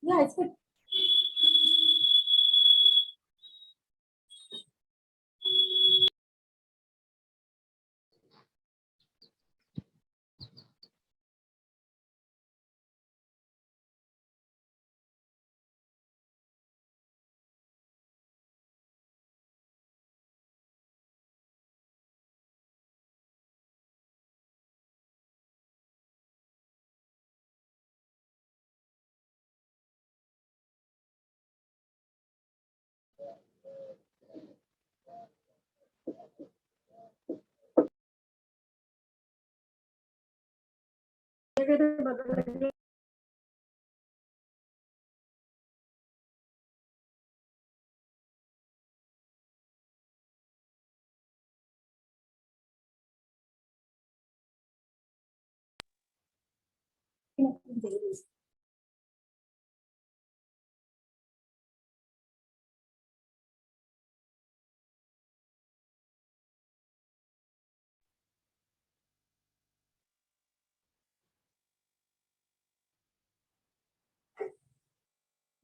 Yeah, it's good.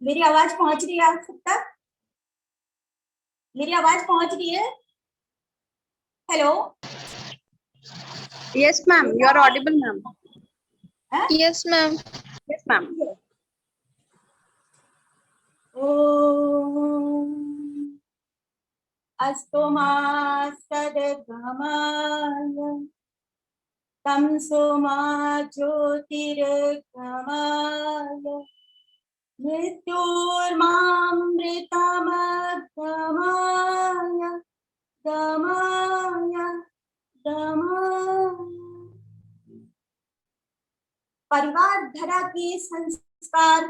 मेरी आवाज पहुंच रही है आप सब तक? मेरी आवाज पहुंच रही है? Hello. Yes, ma'am. You are audible, ma'am. Yes, ma'am. Yes, ma'am. ओम अस्तु मा सद्गमाय तमसो मा ज्योतिर्गमाय मृत्योर्मामृतमगमाय गमाय गमाय। परिवार धरा के संस्कार,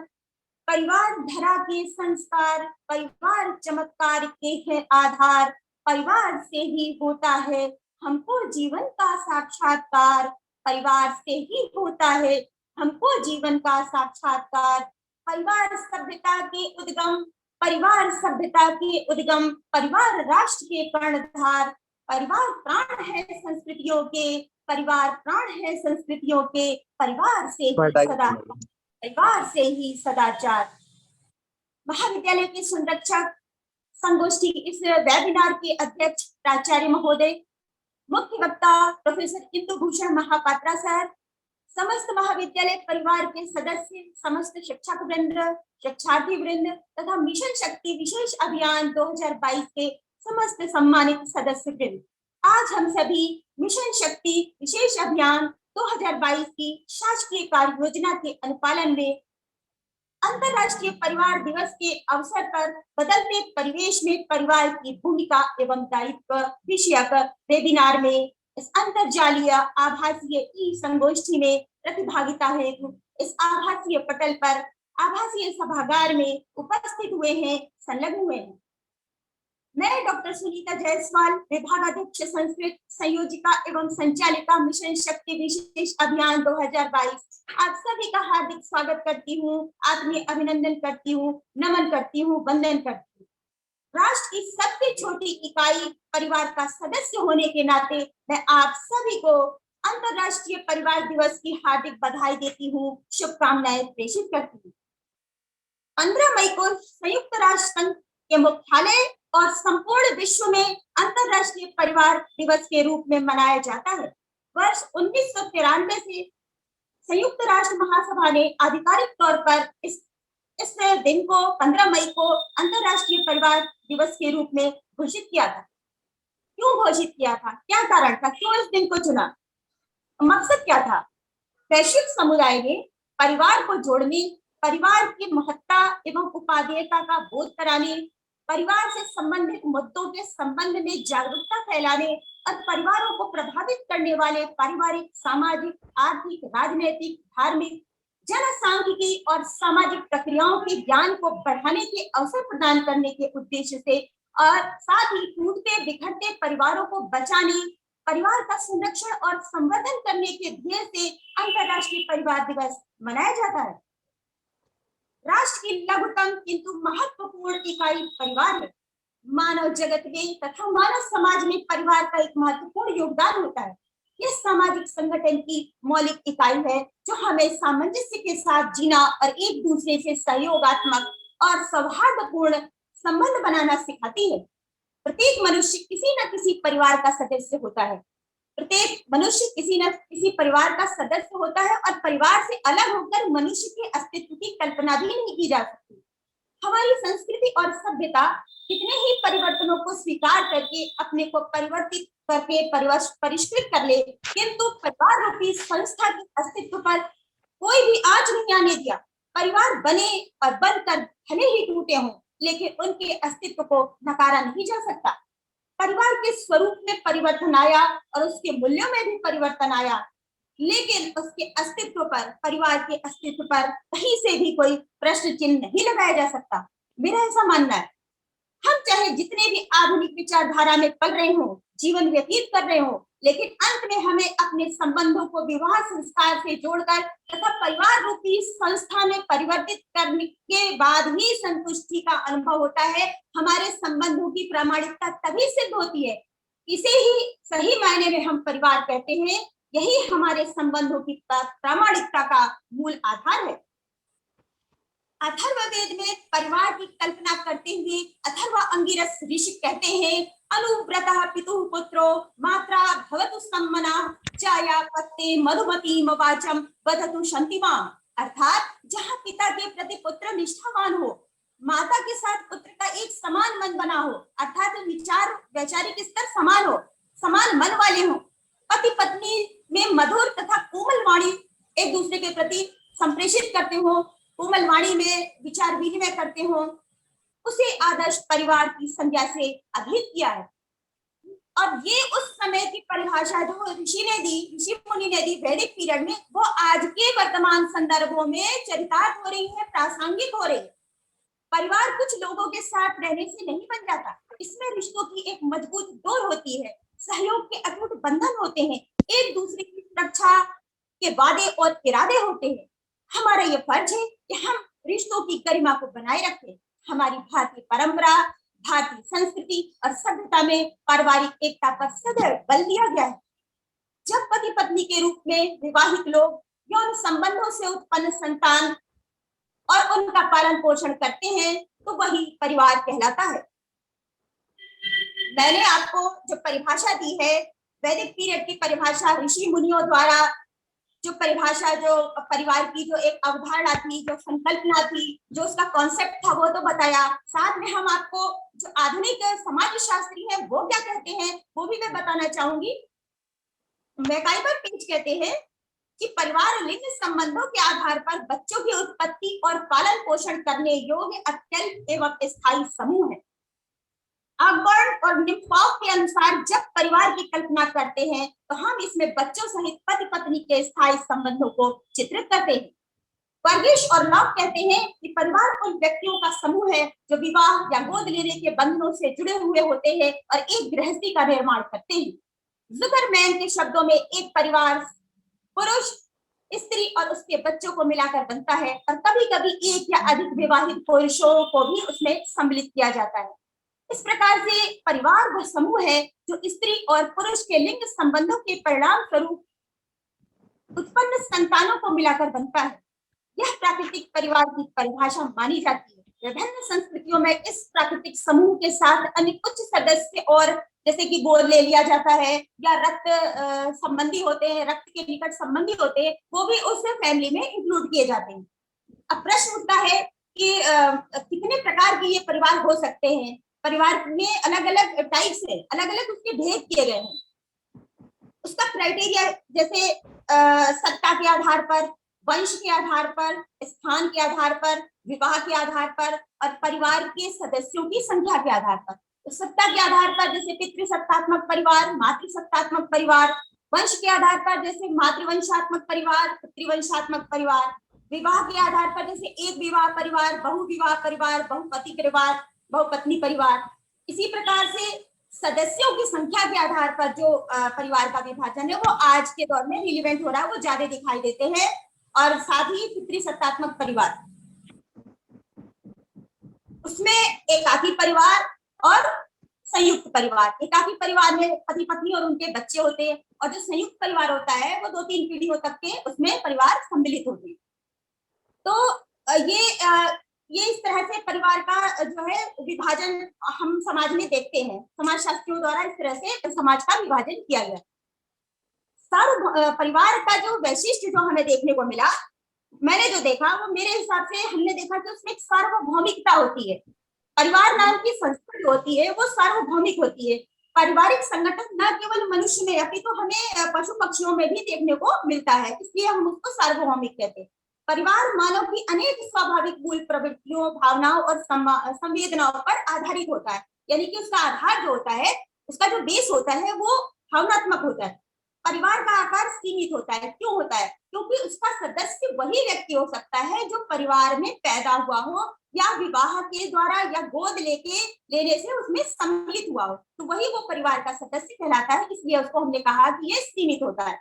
परिवार धरा के संस्कार, परिवार चमत्कार के है आधार। परिवार से ही होता है हमको जीवन का साक्षात्कार। परिवार से ही होता है हमको जीवन का साक्षात्कार। परिवार सभ्यता के उद्गम, परिवार सभ्यता के उद्गम, परिवार राष्ट्र के कर्णधार। परिवार प्राण है संस्कृतियों के, परिवार प्राण है संस्कृतियों के। परिवार से ही सदा, परिवार से ही सदाचार। महाविद्यालय के संरक्षक संगोष्ठी इस वेबिनार के अध्यक्ष प्राचार्य महोदय, मुख्य वक्ता प्रोफेसर इंदु भूषण महापात्रा सर, समस्त महाविद्यालय परिवार के सदस्य, समस्त शिक्षक वृंद, शिक्षार्थी वृंद तथा मिशन शक्ति विशेष अभियान 2022 के समस्त सम्मानित सदस्य वृंद, आज हम सभी मिशन शक्ति विशेष अभियान 2022 की शासकीय कार्य योजना के अनुपालन में अंतरराष्ट्रीय परिवार दिवस के अवसर पर बदलते परिवेश में परिवार की भूमिका एवं दायित्व विषयक वेबिनार में इस अंतरजालीय आभासीय ई संगोष्ठी में प्रतिभागिता हेतु इस आभासीय पटल पर आभासीय सभागार में उपस्थित हुए हैं, संलग्न हुए हैं। मैं डॉक्टर सुनीता जायसवाल, विभागाध्यक्ष संस्कृत, संयोजिका एवं संचालिका मिशन शक्ति विशेष अभियान 2022 आप सभी का हार्दिक स्वागत करती हूँ, आत्मीय अभिनंदन करती हूँ, नमन करती हूँ, वंदन करती हूँ। राष्ट्र की सबसे छोटी इकाई परिवार का सदस्य होने के नाते मैं आप सभी को अंतरराष्ट्रीय परिवार दिवस की हार्दिक बधाई देती हूँ, शुभकामनाएं प्रेषित करती हूँ। 15 मई को संयुक्त राष्ट्र संघ के मुख्यालय और संपूर्ण विश्व में अंतरराष्ट्रीय परिवार दिवस के रूप में मनाया जाता है। वर्ष 1993 से संयुक्त राष्ट्र महासभा ने आधिकारिक तौर पर इस दिन को 15 मई को अंतरराष्ट्रीय परिवार दिवस के रूप में घोषित किया था। क्यों घोषित किया था, क्या कारण था, क्यों इस दिन को चुना, मकसद क्या था? वैश्विक समुदाय में परिवार को जोड़ने, परिवार की महत्ता एवं उपादेयता का बोध कराने, परिवार से संबंधित मुद्दों के संबंध में जागरूकता फैलाने और परिवारों को प्रभावित करने वाले पारिवारिक, सामाजिक, आर्थिक, राजनीतिक, धार्मिक, जनसांख्यिकी और सामाजिक प्रक्रियाओं के ज्ञान को बढ़ाने के अवसर प्रदान करने के उद्देश्य से और साथ ही टूटते बिखरते परिवारों को बचाने, परिवार का संरक्षण और संवर्धन करने के ध्येय से अंतरराष्ट्रीय परिवार दिवस मनाया जाता है। राष्ट्र की लघुतम किंतु महत्वपूर्ण इकाई परिवार है। मानव जगत में तथा मानव समाज में परिवार का एक महत्वपूर्ण योगदान होता है, यह सामाजिक संगठन की मौलिक इकाई है जो हमें सामंजस्य के साथ जीना और एक दूसरे से सहयोगात्मक और सौहार्दपूर्ण संबंध बनाना सिखाती है। प्रत्येक मनुष्य किसी न किसी परिवार का सदस्य होता है। प्रत्येक मनुष्य किसी न किसी परिवार का सदस्य होता है और परिवार से अलग होकर मनुष्य के अस्तित्व की कल्पना भी नहीं की जा सकती। हमारी संस्कृति और सभ्यता कितने ही परिवर्तनों को स्वीकार करके अपने को परिवर्तित करके परिष्कृत कर ले, किंतु परिवार रूपी संस्था के अस्तित्व पर कोई भी आंच नहीं आने दिया। परिवार बने और बनकर भले ही टूटे हों, लेकिन उनके अस्तित्व को नकारा नहीं जा सकता। परिवार के स्वरूप में परिवर्तन आया और उसके मूल्यों में भी परिवर्तन आया, लेकिन उसके अस्तित्व पर, परिवार के अस्तित्व पर कहीं से भी कोई प्रश्न चिन्ह नहीं लगाया जा सकता। मेरा ऐसा मानना है। हम चाहे जितने भी आधुनिक विचारधारा में पल रहे हों, जीवन व्यतीत कर रहे हों, लेकिन अंत में हमें अपने संबंधों को विवाह संस्कार से जोड़कर तथा परिवार रूपी संस्था में परिवर्तित करने के बाद ही संतुष्टि का अनुभव होता है। हमारे संबंधों की प्रामाणिकता तभी सिद्ध होती है। इसे ही सही मायने में हम परिवार कहते हैं। यही हमारे संबंधों की प्रामाणिकता का मूल आधार है। अथर्ववेद में परिवार की कल्पना करते हुए अथर्व अंगिरस ऋषि कहते हैं, अनुव्रतः पितुः पुत्रो मात्रा भवतु सम्मना चाया पत्ते मधुमती मवाचम वदतु शांतिमाम। अर्थात जहाँ पिता के प्रति पुत्र निष्ठावान हो, माता के साथ पुत्र का एक समान मन बना हो, अर्थात विचार वैचारिक स्तर समान हो, समान मन वाले हो, पति पत्नी में मधुर तथा कोमल वाणी एक दूसरे के प्रति संप्रेषित करते हो, कोमल वाणी में विचार विनिमय करते हो, उसे आदर्श परिवार की संज्ञा से अधिक किया है। और ये उस समय की परिभाषा जो ऋषि मुनि ने दी वैदिक पीरियड में, वो आज के वर्तमान संदर्भों में चरितार्थ हो रही है, प्रासंगिक हो रही है। परिवार कुछ लोगों के साथ रहने से नहीं बन जाता। इसमें रिश्तों की एक मजबूत डोर होती है, सहयोग के अटूट बंधन होते हैं, एक दूसरे की सुरक्षा के वादे और इरादे होते हैं। हमारा ये फर्ज है कि हम रिश्तों की गरिमा को बनाए रखें। हमारी भारतीय परंपरा, भारतीय संस्कृति और सभ्यता में पारिवारिक एकता पर सदैव बल दिया गया है। जब पति पत्नी के रूप में विवाहित लोग यौन संबंधों से उत्पन्न संतान और उनका पालन पोषण करते हैं, तो वही परिवार कहलाता है। मैंने आपको जो परिभाषा दी है, वैदिक पीरियड की परिभाषा, ऋषि मुनियों द्वारा जो परिभाषा, जो परिवार की जो एक अवधारणा थी, जो संकल्पना थी, जो उसका कॉन्सेप्ट था, वो तो बताया। साथ में हम आपको जो आधुनिक समाज शास्त्री है वो क्या कहते हैं वो भी मैं बताना चाहूंगी। मैकाइवर पेज कहते हैं कि परिवार लिंग संबंधों के आधार पर बच्चों की उत्पत्ति और पालन पोषण करने योग्य अत्यंत एवं स्थायी समूह है। अकबर्न और निम्फॉफ के अनुसार जब परिवार की कल्पना करते हैं तो हम इसमें बच्चों सहित पति पत्नी के स्थायी संबंधों को चित्रित करते हैं। वर्गीश और लॉक कहते हैं कि परिवार उन व्यक्तियों का समूह है जो विवाह या गोद लेने के बंधनों से जुड़े हुए होते हैं और एक गृहस्थी का निर्माण करते हैं। जुकरमैन के शब्दों में एक परिवार पुरुष, स्त्री और उसके बच्चों को मिलाकर बनता है और कभी कभी एक या अधिक विवाहित पुरुषों को भी उसमें सम्मिलित किया जाता है। इस प्रकार से परिवार वह समूह है जो स्त्री और पुरुष के लिंग संबंधों के परिणाम स्वरूप उत्पन्न संतानों को मिलाकर बनता है। यह प्राकृतिक परिवार की परिभाषा मानी जाती है। विभिन्न संस्कृतियों में इस प्राकृतिक समूह के साथ अन्य कुछ सदस्य और जैसे कि गोद ले लिया जाता है या रक्त संबंधी होते हैं, रक्त के निकट संबंधी होते हैं, वो भी उस फैमिली में इंक्लूड किए जाते हैं। अब प्रश्न उठता है कि कितने प्रकार के ये परिवार हो सकते हैं। परिवार में अलग अलग टाइप्स है, अलग अलग उसके भेद किए गए हैं। उसका क्राइटेरिया जैसे सत्ता के आधार पर, वंश के आधार पर, स्थान के आधार पर, विवाह के आधार पर और परिवार के सदस्यों की संख्या के आधार पर। तो सत्ता के आधार पर जैसे पितृसत्तात्मक परिवार, मातृसत्तात्मक परिवार, वंश के आधार पर जैसे मातृवंशात्मक परिवार, पितृवंशात्मक परिवार, विवाह के आधार पर जैसे एक विवाह परिवार, बहुविवाह परिवार, बहुपति परिवार, बहुपत्नी परिवार। इसी प्रकार से सदस्यों की संख्या के आधार पर जो परिवार का विभाजन है वो आज के दौर में रिलेवेंट हो रहा है, वो ज्यादा दिखाई देते हैं। और साथ ही पितृसत्तात्मक परिवार, उसमें एकाकी परिवार और संयुक्त परिवार, एकाकी परिवार में पति पत्नी और उनके बच्चे होते हैं, और जो संयुक्त परिवार होता है वो 2-3 पीढ़ियों तक के उसमें परिवार सम्मिलित होते हैं। तो ये इस तरह से परिवार का जो है विभाजन हम समाज में देखते हैं, समाज शास्त्रियों द्वारा इस तरह से समाज का विभाजन किया गया। परिवार का जो वैशिष्ट्य जो हमें देखने को मिला, मैंने जो देखा वो मेरे हिसाब से हमने देखा कि उसमें एक सार्वभौमिकता होती है। परिवार नाम की संस्था जो होती है वो सार्वभौमिक होती है। पारिवारिक संगठन न केवल मनुष्य में अपितु हमें पशु पक्षियों में भी देखने को मिलता है, इसलिए हम उसको सार्वभौमिक कहते हैं। परिवार मानव की अनेक स्वाभाविक मूल प्रवृत्तियों, भावनाओं और संवेदनाओं पर आधारित होता है, यानी कि उसका आधार जो होता है, उसका जो बेस होता है वो भावनात्मक होता है। परिवार का आकार सीमित होता है, क्यों होता है? क्योंकि उसका सदस्य वही व्यक्ति हो सकता है जो परिवार में पैदा हुआ हो या विवाह के द्वारा या गोद लेने से उसमें सम्मिलित हुआ हो, तो वही वो परिवार का सदस्य कहलाता है। इसलिए उसको हमने कहा कि ये सीमित होता है।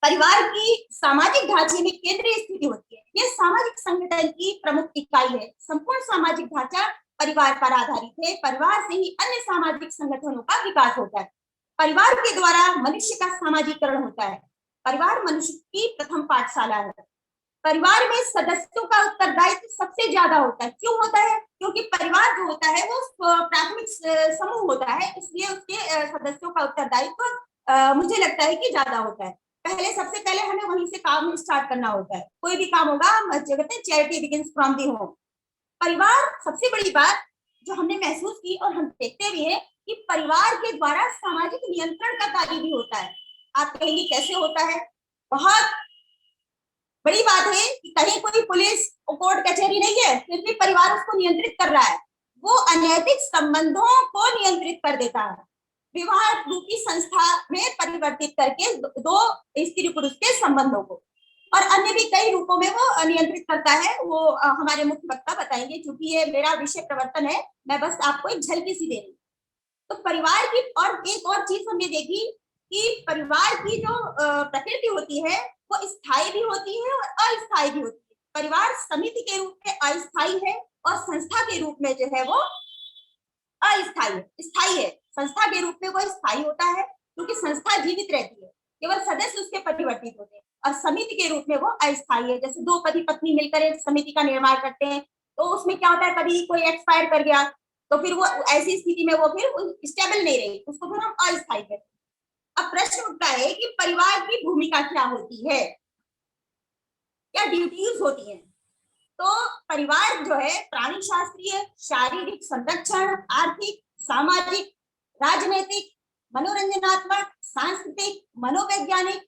परिवार की सामाजिक ढांचे में केंद्रीय स्थिति होती है, यह सामाजिक संगठन की प्रमुख इकाई है। संपूर्ण सामाजिक ढांचा परिवार पर आधारित है। परिवार से ही अन्य सामाजिक संगठनों का विकास होता है। परिवार के द्वारा मनुष्य का सामाजिकरण होता है। परिवार मनुष्य की प्रथम पाठशाला है। परिवार में सदस्यों का उत्तरदायित्व सबसे ज्यादा होता है, क्यों होता है? क्योंकि परिवार जो होता है वो प्राथमिक समूह होता है, इसलिए उसके सदस्यों का उत्तरदायित्व मुझे लगता है कि ज्यादा होता है। सबसे पहले हमें वहीं से काम स्टार्ट करना होता है। कोई भी काम होगा, कहते हैं charity begins from the home. परिवार सबसे बड़ी बात जो हमने महसूस की और हम देखते भी है कि परिवार के द्वारा सामाजिक नियंत्रण का कार्य भी होता है। आप कहेंगे कैसे होता है? बहुत बड़ी बात है कि कहीं कोई पुलिस कोर्ट कचहरी नहीं है, फिर भी परिवार उसको नियंत्रित कर रहा है। वो अनैतिक संबंधों को नियंत्रित कर देता है, विवाह रूपी संस्था में परिवर्तित करके दो स्त्री पुरुष के संबंधों को, और अन्य भी कई रूपों में वो नियंत्रित करता है। वो हमारे मुख्य वक्ता बताएंगे, क्योंकि ये मेरा विषय प्रवर्तन है, मैं बस आपको एक झलकी सी दे रही हूँ। तो परिवार की और एक और चीज हमने देखी कि परिवार की जो प्रकृति होती है वो स्थायी भी होती है और अस्थायी भी होती है। परिवार समिति के रूप में अस्थायी है और संस्था के रूप में जो है वो अस्थायी है। स्थायी है, संस्था के रूप में वो स्थायी होता है क्योंकि संस्था जीवित रहती है, केवल सदस्य उसके परिवर्तित होते हैं। और समिति के रूप में वो अस्थायी है। जैसे दो पति पत्नी मिलकर एक समिति का निर्माण करते हैं, तो उसमें क्या होता है, कभी कोई एक्सपायर कर गया तो फिर वो ऐसी स्थिति में वो फिर स्टेबल नहीं रही, उसको फिर हम अस्थायी कहते हैं। अब प्रश्न उठता है कि परिवार की भूमिका क्या होती है, क्या ड्यूटीज होती हैं? तो परिवार जो है प्राणी शास्त्रीय, शारीरिक संरक्षण, आर्थिक, सामाजिक, राजनीतिक, मनोरंजनात्मक, सांस्कृतिक, मनोवैज्ञानिक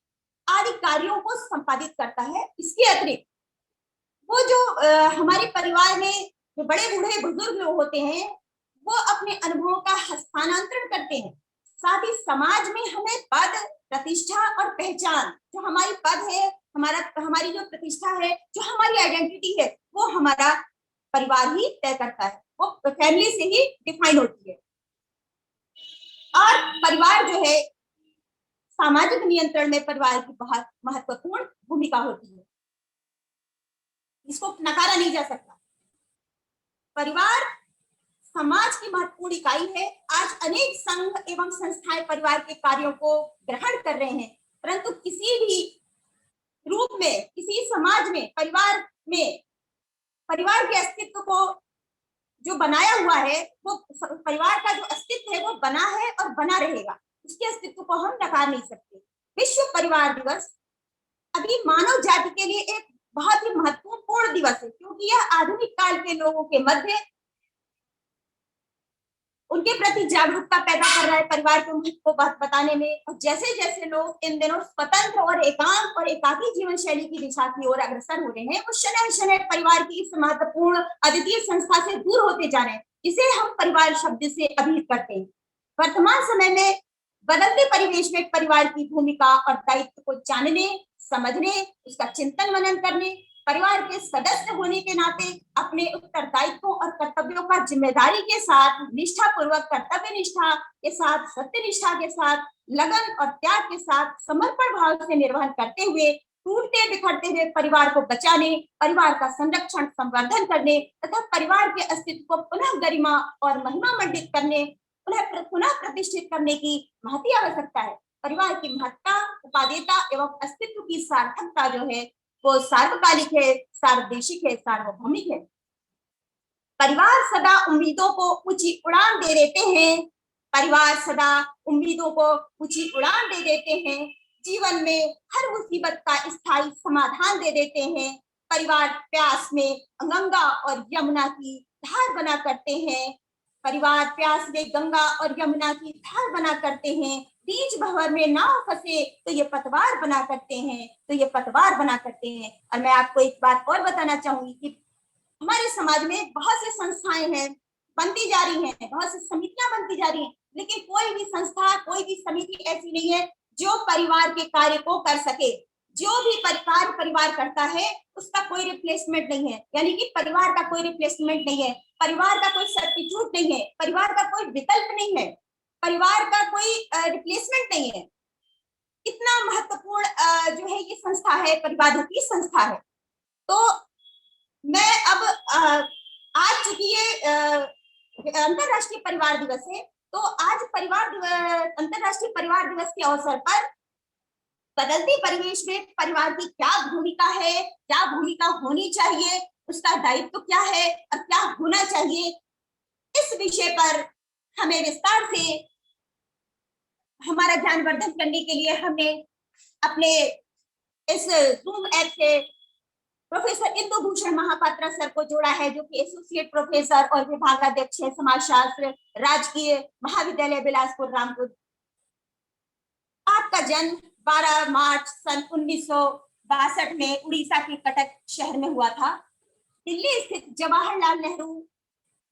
आदि कार्यों को संपादित करता है। इसके अतिरिक्त वो जो हमारे परिवार में जो बड़े बूढ़े बुजुर्ग लोग होते हैं वो अपने अनुभवों का हस्तांतरण करते हैं। साथ ही समाज में हमें पद, प्रतिष्ठा और पहचान, जो हमारी पद है, हमारी जो प्रतिष्ठा है, जो हमारी आइडेंटिटी है, वो हमारा परिवार ही तय करता है, वो फैमिली से ही डिफाइन होती है। और परिवार जो है सामाजिक नियंत्रण में परिवार की बहुत महत्वपूर्ण भूमिका होती है, इसको नकारा नहीं जा सकता। परिवार समाज की महत्वपूर्ण इकाई है। आज अनेक संघ एवं संस्थाएं परिवार के कार्यों को ग्रहण कर रहे हैं, परंतु किसी भी रूप में, किसी समाज में परिवार के अस्तित्व को जो बनाया हुआ है, वो परिवार का जो अस्तित्व है वो बना है और बना रहेगा, उसके अस्तित्व को हम नकार नहीं सकते। विश्व परिवार दिवस अभी मानव जाति के लिए एक बहुत ही महत्वपूर्ण दिवस है, क्योंकि यह आधुनिक काल के लोगों के मध्य उनके प्रति जागरूकता पैदा कर रहा है परिवार के महत्व को बताने में। और जैसे जैसे लोग इन दिनों स्वतंत्र और एकांत और एकाकी जीवन शैली की दिशा की ओर अग्रसर हो रहे हैं, वो शनय शनय परिवार की इस महत्वपूर्ण अद्वितीय संस्था से दूर होते जा रहे हैं, जिसे हम परिवार शब्द से अभिहित करते हैं। वर्तमान समय में बदलते परिवेश में परिवार की भूमिका और दायित्व को जानने, समझने, उसका चिंतन मनन करने, परिवार के सदस्य होने के नाते अपने उत्तरदायित्वों और कर्तव्यों का जिम्मेदारी के साथ, निष्ठा पूर्वक, कर्तव्य निष्ठा के साथ, सत्य निष्ठा के साथ, लगन और त्याग के साथ, समर्पण भाव से निर्वहन करते हुए टूटते बिखरते हुए परिवार को बचाने, परिवार का संरक्षण संवर्धन करने तथा परिवार के अस्तित्व को पुनः गरिमा और महिमा मंडित करने उन्हें पुनः प्रतिष्ठित करने की महती आवश्यकता है। परिवार की महत्ता, उपादेयता एवं अस्तित्व की सार्थकता जो है वो सार्वकालिक है, सार्वदेशिक है, सार्वभौमिक है। परिवार सदा उम्मीदों को ऊंची उड़ान दे देते हैं। परिवार सदा उम्मीदों को ऊंची उड़ान दे देते हैं। जीवन में हर मुसीबत का स्थायी समाधान दे देते हैं। परिवार प्यास में गंगा और यमुना की धार बना करते हैं। परिवार प्यास में गंगा और यमुना की धार बना करते हैं। बीच भंवर में नाव फंसे तो ये पतवार बना करते हैं, तो ये पतवार बना करते हैं। और मैं आपको एक बात और बताना चाहूंगी कि हमारे समाज में बहुत सी संस्थाएं हैं, बनती जा रही हैं, बहुत सी समितियां बनती जा रही हैं, लेकिन कोई भी संस्था, कोई भी समिति ऐसी नहीं है जो परिवार के कार्य को कर सके। जो भी कार्य परिवार करता है उसका कोई रिप्लेसमेंट नहीं है, यानी कि परिवार का कोई रिप्लेसमेंट नहीं है, परिवार का कोई सब्स्टिट्यूट नहीं है, परिवार का कोई विकल्प नहीं है, परिवार का कोई रिप्लेसमेंट नहीं है। इतना महत्वपूर्ण जो है ये संस्था है, परिवारों की संस्था है। तो मैं अब आज चूंकि ये अंतरराष्ट्रीय परिवार दिवस है, तो आज अंतरराष्ट्रीय परिवार दिवस के अवसर पर बदलते परिवेश में परिवार की क्या भूमिका है, क्या भूमिका होनी चाहिए, उसका दायित्व क्या है और क्या होना चाहिए, इस विषय पर हमें विस्तार से हमारा ज्ञानवर्धन करने के लिए हमने अपने इस जूम ऐप से प्रोफेसर इंदु भूषण महापात्रा सर को जोड़ा है, जो कि एसोसिएट प्रोफेसर और विभागाध्यक्ष है समाजशास्त्र, राजकीय महाविद्यालय बिलासपुर रामपुर। आपका जन्म 12 मार्च सन 1962 में उड़ीसा के कटक शहर में हुआ था। दिल्ली स्थित जवाहरलाल नेहरू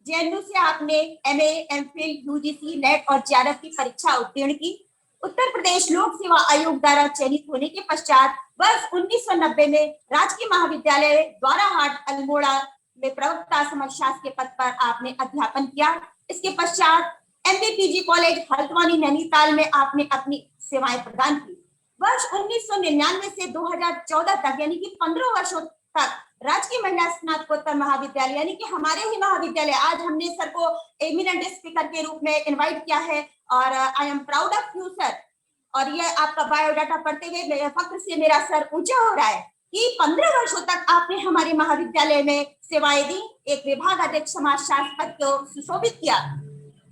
जेएनयू से आपने एमए, एमफिल, यूजीसी, नेट और जेआरएफ की परीक्षा उत्तीर्ण की। उत्तर प्रदेश लोक सेवा आयोग द्वारा चयनित होने के पश्चात वर्ष 1990 में राजकीय महाविद्यालय द्वाराहाट अल्मोड़ा में प्रवक्ता समाजशास्त्र के पद पर आपने अध्यापन किया। इसके पश्चात एमबीपीजी कॉलेज हल्द्वानी नैनीताल में आपने अपनी सेवाएं प्रदान की। वर्ष 1999 से 2014 तक यानी कि 15 वर्षों तक राजकीय महिला स्नातकोत्तर महाविद्यालय यानी कि हमारे ही महाविद्यालय, आज हमने सर को एमिनेंट स्पीकर के रूप में इनवाइट किया है और I am proud of you sir. और ये आपका बायोडाटा पढ़ते हुए फक्र से मेरा सर ऊंचा हो रहा है कि 15 वर्षों तक आपने हमारे महाविद्यालय में सेवाएं दी, एक विभाग अध्यक्ष समाजशास्त्र पद को सुशोभित किया।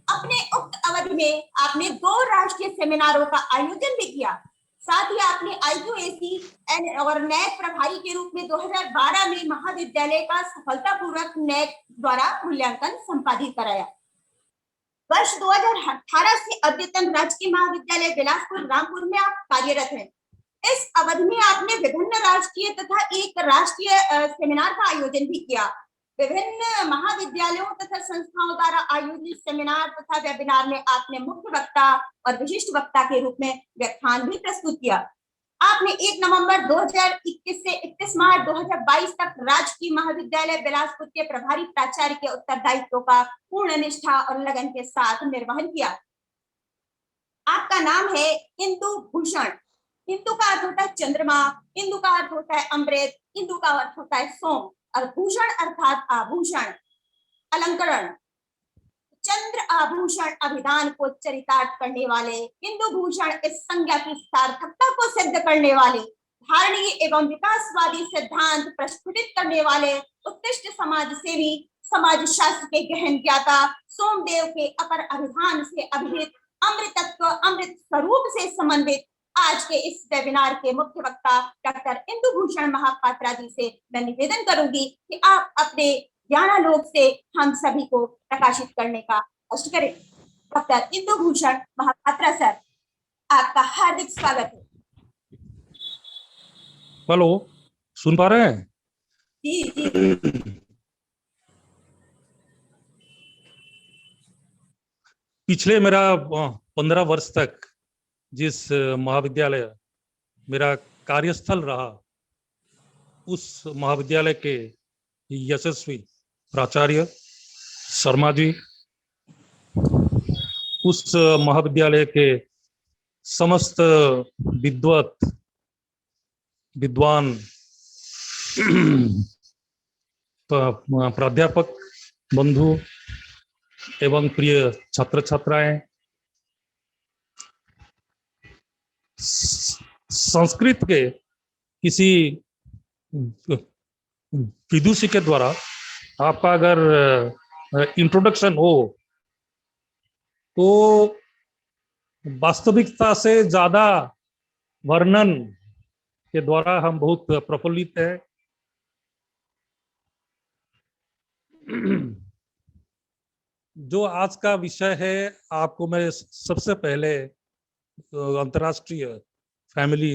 अपने उक्त अवधि में आपने 2 राष्ट्रीय सेमिनारों का आयोजन भी किया। साथ ही आपने IQAC और नैक प्रभारी के रूप में 2012 में महाविद्यालय का सफलतापूर्वक नैक द्वारा मूल्यांकन संपादित कराया। वर्ष 2018 से अद्यतन राजकीय महाविद्यालय बिलासपुर रामपुर में आप कार्यरत हैं। इस अवधि में आपने विभिन्न राष्ट्रीय तथा एक राष्ट्रीय सेमिनार का आयोजन भी किया। विभिन्न महाविद्यालयों तथा संस्थाओं द्वारा आयोजित सेमिनार तथा वेबिनार में आपने मुख्य वक्ता और विशिष्ट वक्ता के रूप में व्याख्यान भी प्रस्तुत किया। आपने 1 नवंबर 2021 से 31 मार्च 2022 तक राजकीय महाविद्यालय बिलासपुर के प्रभारी प्राचार्य के उत्तरदायित्व का पूर्ण निष्ठा और लगन के साथ निर्वहन किया। आपका नाम है इंदु भूषण। इंदु का अर्थ होता है चंद्रमा, इंदु का अर्थ होता है अमृत, इंदु का अर्थ होता है सोम और भूषण अर्थात आभूषण, अलंकरण। चंद्र आभूषण अभिधान को चरितार्थ करने वाले, इंदु भूषण इस संज्ञा की सार्थकता को सिद्ध करने वाले, धारणीय एवं विकासवादी सिद्धांत प्रस्फुटित करने वाले, उत्कृष्ट समाज सेवी, समाज शास्त्र के गहन ज्ञाता, सोमदेव के अपर अभिधान से अभिहित, अमृतत्व अमृत स्वरूप से समन्वित आज के इस वेबिनार के मुख्य वक्ता डॉक्टर इंदु भूषण महापात्रा जी से मैं निवेदन करूंगी कि आप अपने ज्ञानालोक से हम सभी को प्रकाशित करने का कष्ट करें। डॉक्टर इंदु भूषण महापात्रा सर, आपका हार्दिक स्वागत है। हेलो, सुन पा रहे हैं? जी जी। पिछले मेरा 15 वर्ष तक जिस महाविद्यालय मेरा कार्यस्थल रहा, उस महाविद्यालय के यशस्वी प्राचार्य शर्मा जी, उस महाविद्यालय के समस्त विद्वान प्राध्यापक बंधु एवं प्रिय छात्र छात्राएं, संस्कृत के किसी विदुषी के द्वारा आपका अगर इंट्रोडक्शन हो तो वास्तविकता से ज्यादा वर्णन के द्वारा हम बहुत प्रफुल्लित हैं। जो आज का विषय है, आपको मैं सबसे पहले अंतर्राष्ट्रीय फैमिली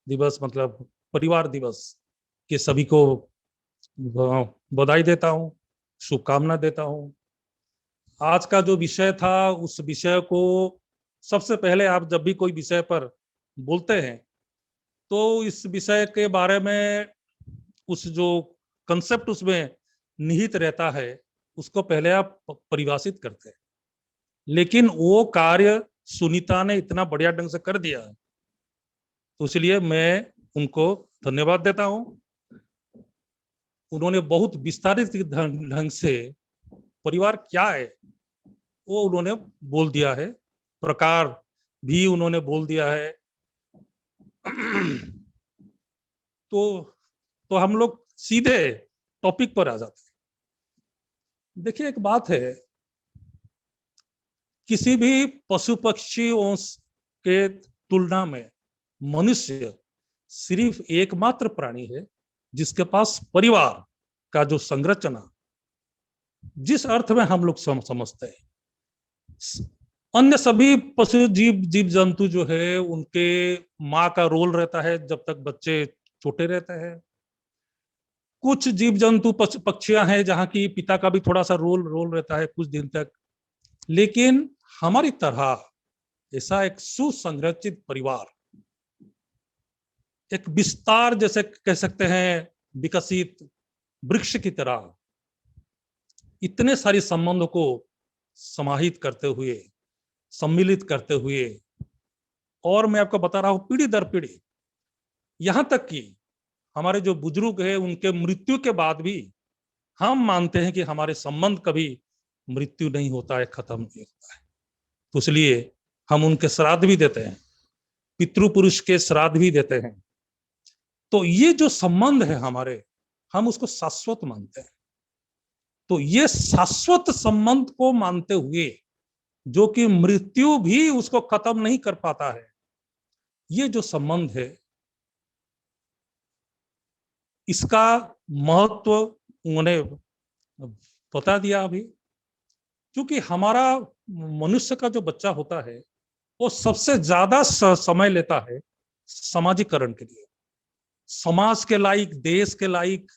दिवस मतलब परिवार दिवस के सभी को बधाई देता हूं, शुभकामना देता हूं। आज का जो विषय था, उस विषय को सबसे पहले आप जब भी कोई विषय पर बोलते हैं तो इस विषय के बारे में उस जो कंसेप्ट उसमें निहित रहता है उसको पहले आप परिभाषित करते हैं, लेकिन वो कार्य सुनीता ने इतना बढ़िया ढंग से कर दिया, तो इसलिए मैं उनको धन्यवाद देता हूं। उन्होंने बहुत विस्तारित ढंग से परिवार क्या है वो उन्होंने बोल दिया है, प्रकार भी उन्होंने बोल दिया है। तो हम लोग सीधे टॉपिक पर आ जाते हैं। देखिए, एक बात है, किसी भी पशु पक्षियों के तुलना में मनुष्य सिर्फ एकमात्र प्राणी है जिसके पास परिवार का जो संरचना जिस अर्थ में हम लोग समझते हैं, अन्य सभी पशु जीव जंतु जो है उनके माँ का रोल रहता है जब तक बच्चे छोटे रहते हैं। कुछ जीव जंतु पक्षियां हैं जहां की पिता का भी थोड़ा सा रोल रहता है कुछ दिन तक, लेकिन हमारी तरह ऐसा एक सुसंरचित परिवार, एक विस्तार जैसे कह सकते हैं, विकसित वृक्ष की तरह इतने सारे संबंधों को समाहित करते हुए, सम्मिलित करते हुए, और मैं आपको बता रहा हूं पीढ़ी दर पीढ़ी, यहां तक कि हमारे जो बुजुर्ग हैं उनके मृत्यु के बाद भी हम मानते हैं कि हमारे संबंध कभी मृत्यु नहीं होता है, खत्म नहीं होता है। तो इसलिए हम उनके श्राद्ध भी देते हैं, पितृपुरुष के श्राद्ध भी देते हैं। तो ये जो संबंध है हमारे, हम उसको शाश्वत मानते हैं। तो ये शाश्वत संबंध को मानते हुए, जो कि मृत्यु भी उसको खत्म नहीं कर पाता है, ये जो संबंध है, इसका महत्व उन्होंने बता दिया अभी। क्योंकि हमारा मनुष्य का जो बच्चा होता है वो सबसे ज्यादा समय लेता है सामाजिकरण के लिए, समाज के लायक, देश के लायक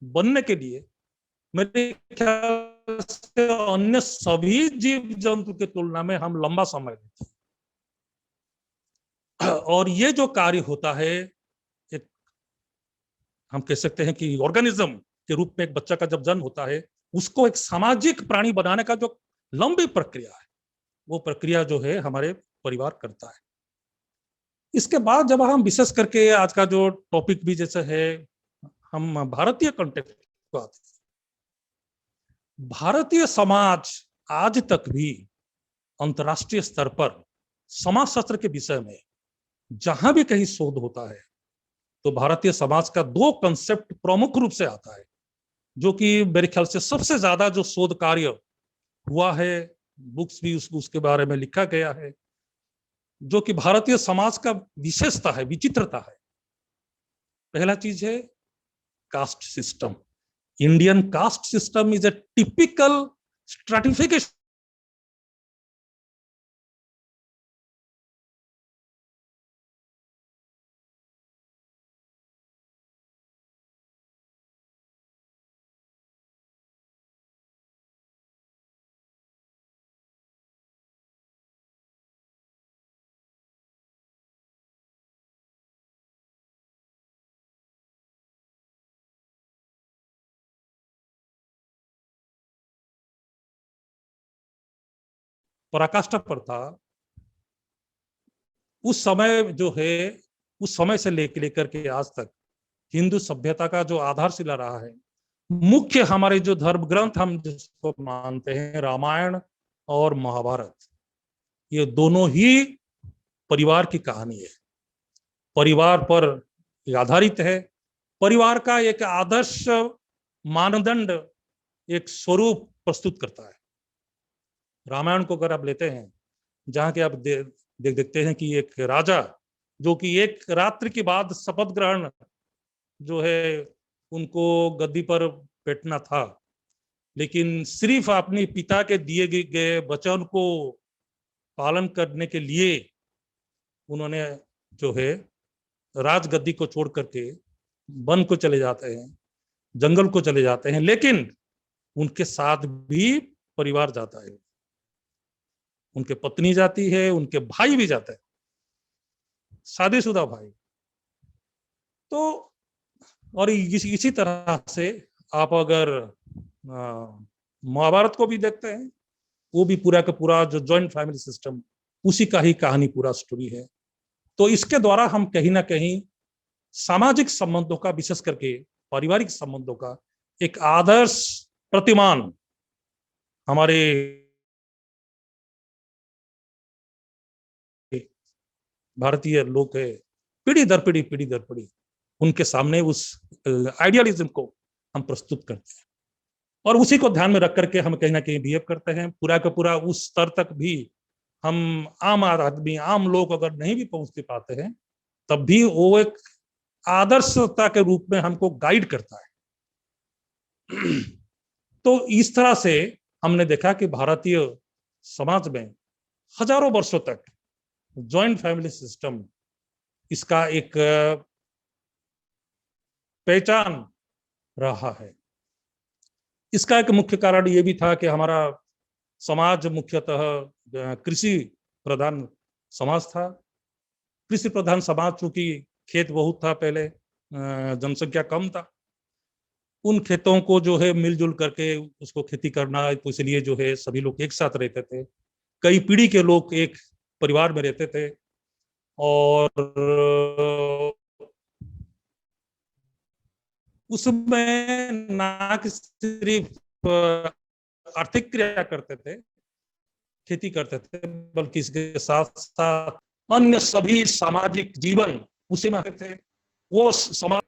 बनने के लिए। मेरे ख्याल से अन्य सभी जीव जंतु की तुलना में हम लंबा समय लेते हैं। और ये जो कार्य होता है, एक हम कह सकते हैं कि ऑर्गेनिज्म के रूप में एक बच्चा का जब जन्म होता है, उसको एक सामाजिक प्राणी बनाने का जो लंबी प्रक्रिया है, वो प्रक्रिया जो है हमारे परिवार करता है। इसके बाद जब हम विशेष करके आज का जो टॉपिक भी जैसे है, हम भारतीय कॉन्टेक्स्ट को आते हैं। भारतीय समाज आज तक भी अंतर्राष्ट्रीय स्तर पर समाजशास्त्र के विषय में जहां भी कहीं शोध होता है तो भारतीय समाज का दो कंसेप्ट प्रमुख रूप से आता है, जो कि मेरे ख्याल से सबसे ज्यादा जो शोध कार्य हुआ है, बुक्स भी उसके बारे में लिखा गया है, जो कि भारतीय समाज का विशेषता है, विचित्रता है। पहला चीज है caste system. Indian caste system is a typical stratification पराकाष्ठा पर था। उस समय जो है, उस समय से लेकर के आज तक हिंदू सभ्यता का जो आधारशिला रहा है, मुख्य हमारे जो धर्म ग्रंथ हम जिसको मानते हैं, रामायण और महाभारत, ये दोनों ही परिवार की कहानी है, परिवार पर आधारित है। परिवार का एक आदर्श मानदंड, एक स्वरूप प्रस्तुत करता है। रामायण को अगर आप लेते हैं, जहां के आप देखते हैं कि एक राजा जो कि एक रात्रि के बाद शपथ ग्रहण जो है उनको गद्दी पर बैठना था, लेकिन सिर्फ अपने पिता के दिए गए वचन को पालन करने के लिए उन्होंने जो है राजगद्दी को छोड़ करके वन को चले जाते हैं, जंगल को चले जाते हैं, लेकिन उनके साथ भी परिवार जाता है, उनके पत्नी जाती है, उनके भाई भी जाते हैं, शादीशुदा भाई। तो और इसी तरह से आप अगर महाभारत को भी देखते हैं, वो भी पूरा का पूरा जो जॉइंट फैमिली सिस्टम, उसी का ही कहानी, पूरा स्टोरी है। तो इसके द्वारा हम कहीं ना कहीं सामाजिक संबंधों का, विशेष करके पारिवारिक संबंधों का एक आदर्श प्रतिमान हमारे भारतीय लोग है, पीढ़ी दर पीढ़ी उनके सामने उस आइडियलिज्म को हम प्रस्तुत करते हैं, और उसी को ध्यान में रख करके हम कहीं ना कहीं बिहेव करते हैं। पूरा का पूरा उस स्तर तक भी हम आम आदमी, आम लोग अगर नहीं भी पहुंच पाते हैं, तब भी वो एक आदर्शता के रूप में हमको गाइड करता है। तो इस तरह से हमने देखा कि भारतीय समाज में हजारों वर्षों तक जॉइंट फैमिली सिस्टम, इसका एक पहचान रहा है। इसका एक मुख्य कारण ये भी था कि हमारा समाज मुख्यतः कृषि प्रधान समाज था। कृषि प्रधान समाज, चूंकि खेत बहुत था पहले, जनसंख्या कम था, उन खेतों को जो है मिलजुल करके उसको खेती करना, तो इसलिए जो है सभी लोग एक साथ रहते थे, कई पीढ़ी के लोग एक परिवार में रहते थे, और उसमें ना कि सिर्फ आर्थिक क्रिया करते थे, खेती करते थे, बल्कि इसके साथ साथ अन्य सभी सामाजिक जीवन उसी में थे। वो समाज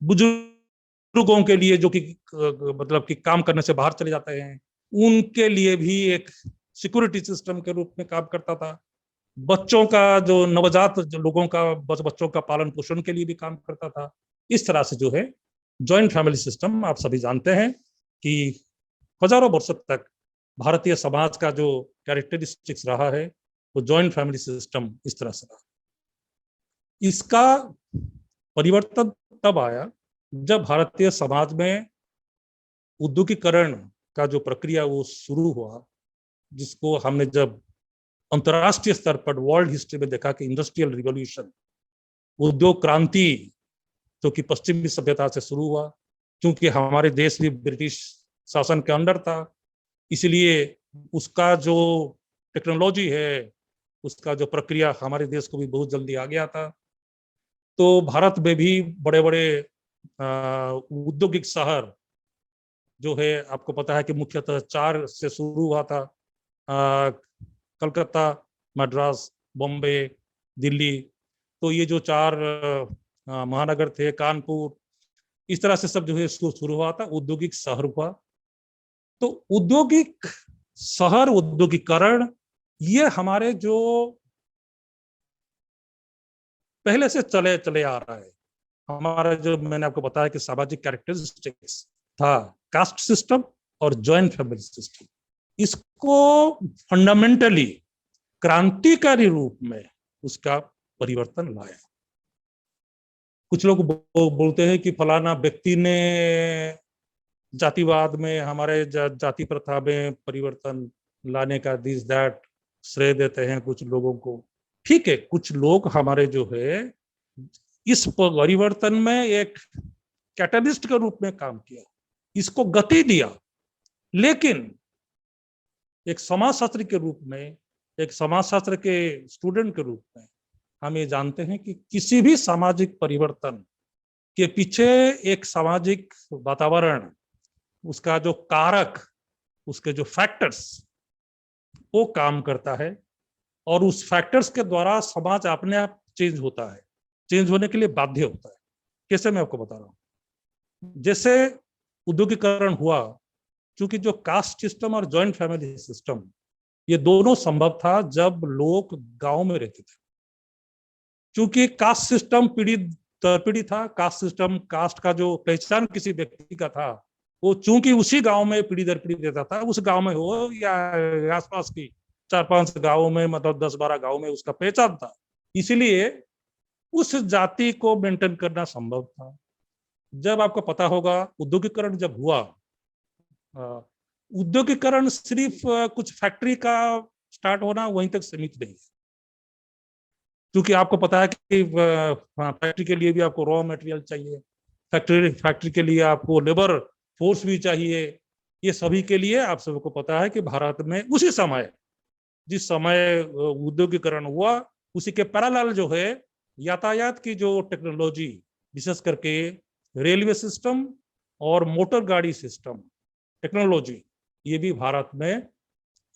बुजुर्गों के लिए, जो कि मतलब कि काम करने से बाहर चले जाते हैं, उनके लिए भी एक सिक्योरिटी सिस्टम के रूप में काम करता था। बच्चों का, जो नवजात जो लोगों का, बच्चों का पालन पोषण के लिए भी काम करता था। इस तरह से जो है जॉइंट फैमिली सिस्टम, आप सभी जानते हैं कि हजारों वर्षों तक भारतीय समाज का जो कैरेक्टरिस्टिक्स रहा है, वो जॉइंट फैमिली सिस्टम इस तरह से रहा। इसका परिवर्तन तब आया जब भारतीय समाज में उद्योगीकरण का जो प्रक्रिया वो शुरू हुआ, जिसको हमने जब अंतरराष्ट्रीय स्तर पर वर्ल्ड हिस्ट्री में देखा कि इंडस्ट्रियल रिवॉल्यूशन, उद्योग क्रांति, जो कि पश्चिमी सभ्यता से शुरू हुआ। क्योंकि हमारे देश भी ब्रिटिश शासन के अंडर था, इसलिए उसका जो टेक्नोलॉजी है, उसका जो प्रक्रिया हमारे देश को भी बहुत जल्दी आ गया था। तो भारत में भी बड़े बड़े औद्योगिक शहर जो है, आपको पता है कि मुख्यतः 4 से शुरू हुआ था, कलकत्ता, मद्रास, बॉम्बे, दिल्ली। तो ये जो 4 महानगर थे, कानपुर, इस तरह से सब जो है शुरू हुआ था, औद्योगिक शहर हुआ। तो औद्योगिक शहर, औद्योगिकरण, ये हमारे जो पहले से चले आ रहा है। हमारा जो, मैंने आपको बताया कि सामाजिक कैरेक्टरिस्टिक्स था, कास्ट सिस्टम और जॉइंट फैमिली सिस्टम, इसको फंडामेंटली क्रांतिकारी रूप में उसका परिवर्तन लाया। कुछ लोग बोलते हैं कि फलाना व्यक्ति ने जातिवाद में, हमारे जाति प्रथा में परिवर्तन लाने का दिस दैट श्रेय देते हैं कुछ लोगों को। ठीक है, कुछ लोग हमारे जो है इस परिवर्तन में एक कैटलिस्ट के रूप में काम किया, इसको गति दिया। लेकिन एक समाजशास्त्री के रूप में, एक समाजशास्त्र के स्टूडेंट के रूप में हम ये जानते हैं कि किसी भी सामाजिक परिवर्तन के पीछे एक सामाजिक वातावरण, उसका जो कारक, उसके जो फैक्टर्स, वो काम करता है और उस फैक्टर्स के द्वारा समाज अपने आप चेंज होता है, चेंज होने के लिए बाध्य होता है। कैसे, मैं आपको बता रहा हूँ। जैसे उद्योगीकरण हुआ, क्योंकि जो कास्ट सिस्टम और जॉइंट फैमिली सिस्टम, ये दोनों संभव था जब लोग गांव में रहते थे। क्योंकि कास्ट सिस्टम पीढ़ी दर पीढ़ी था, कास्ट सिस्टम, कास्ट का जो पहचान किसी व्यक्ति का था, वो चूंकि उसी गांव में पीढ़ी दर पीढ़ी रहता था, उस गांव में हो या आसपास की 4-5 गांवों में, मतलब 10-12 गांवों में उसका पहचान था, इसलिए उस जाति को मेंटेन करना संभव था। जब आपको पता होगा उद्योगीकरण जब हुआ, उद्योगीकरण सिर्फ कुछ फैक्ट्री का स्टार्ट होना वहीं तक सीमित नहीं है, क्योंकि आपको पता है कि फैक्ट्री के लिए भी आपको रॉ मटेरियल चाहिए, फैक्ट्री के लिए आपको लेबर फोर्स भी चाहिए। ये सभी के लिए आप सबको पता है कि भारत में उसी समय, जिस समय उद्योगीकरण हुआ, उसी के पैरेलल जो है यातायात की जो टेक्नोलॉजी, विशेष करके रेलवे सिस्टम और मोटर गाड़ी सिस्टम टेक्नोलॉजी, ये भी भारत में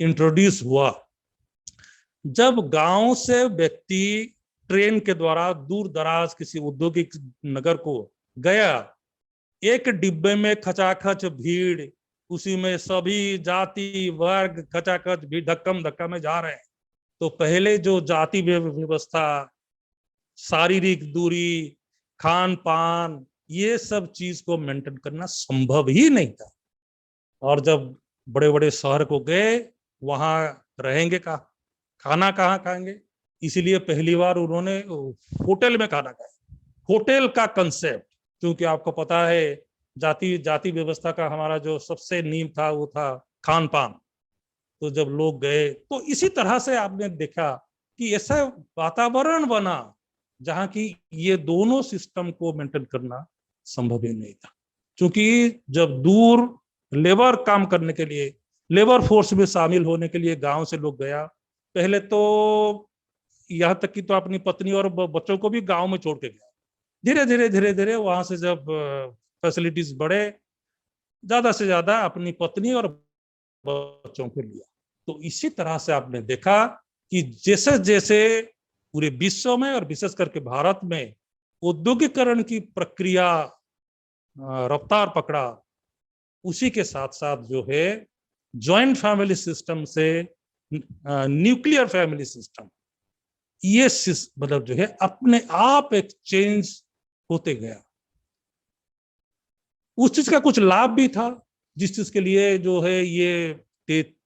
इंट्रोड्यूस हुआ। जब गांव से व्यक्ति ट्रेन के द्वारा दूर दराज किसी औद्योगिक नगर को गया, एक डिब्बे में खचाखच भीड़, उसी में सभी जाति वर्ग खचाखच भी धक्कम धक्का में जा रहे हैं। तो पहले जो जाति व्यवस्था, शारीरिक दूरी, खान पान, ये सब चीज को मेंटेन करना संभव ही नहीं था। और जब बड़े बड़े शहर को गए, वहां रहेंगे कहाँ, खाना कहाँ खाएंगे, इसीलिए पहली बार उन्होंने होटल में खाना खाया। होटल का कंसेप्ट, क्योंकि आपको पता है जाति व्यवस्था का हमारा जो सबसे नींव था वो था खान पान। तो जब लोग गए तो इसी तरह से आपने देखा कि ऐसा वातावरण बना जहां की ये दोनों सिस्टम को मेंटेन करना संभव ही नहीं था। क्योंकि जब दूर लेबर काम करने के लिए, लेबर फोर्स में शामिल होने के लिए गांव से लोग गया, पहले तो यहाँ तक कि तो अपनी पत्नी और बच्चों को भी गांव में छोड़ के गया। धीरे धीरे वहां से जब फैसिलिटीज बढ़े, ज्यादा से ज्यादा अपनी पत्नी और बच्चों को लिया। तो इसी तरह से आपने देखा कि जैसे जैसे पूरे विश्व में और विशेष करके भारत में औद्योगिकरण की प्रक्रिया रफ्तार पकड़ा, उसी के साथ साथ जो है जॉइंट फैमिली सिस्टम से न्यूक्लियर फैमिली सिस्टम, ये मतलब जो है अपने आप एक चेंज होते गया। उस चीज का कुछ लाभ भी था, जिस चीज के लिए जो है ये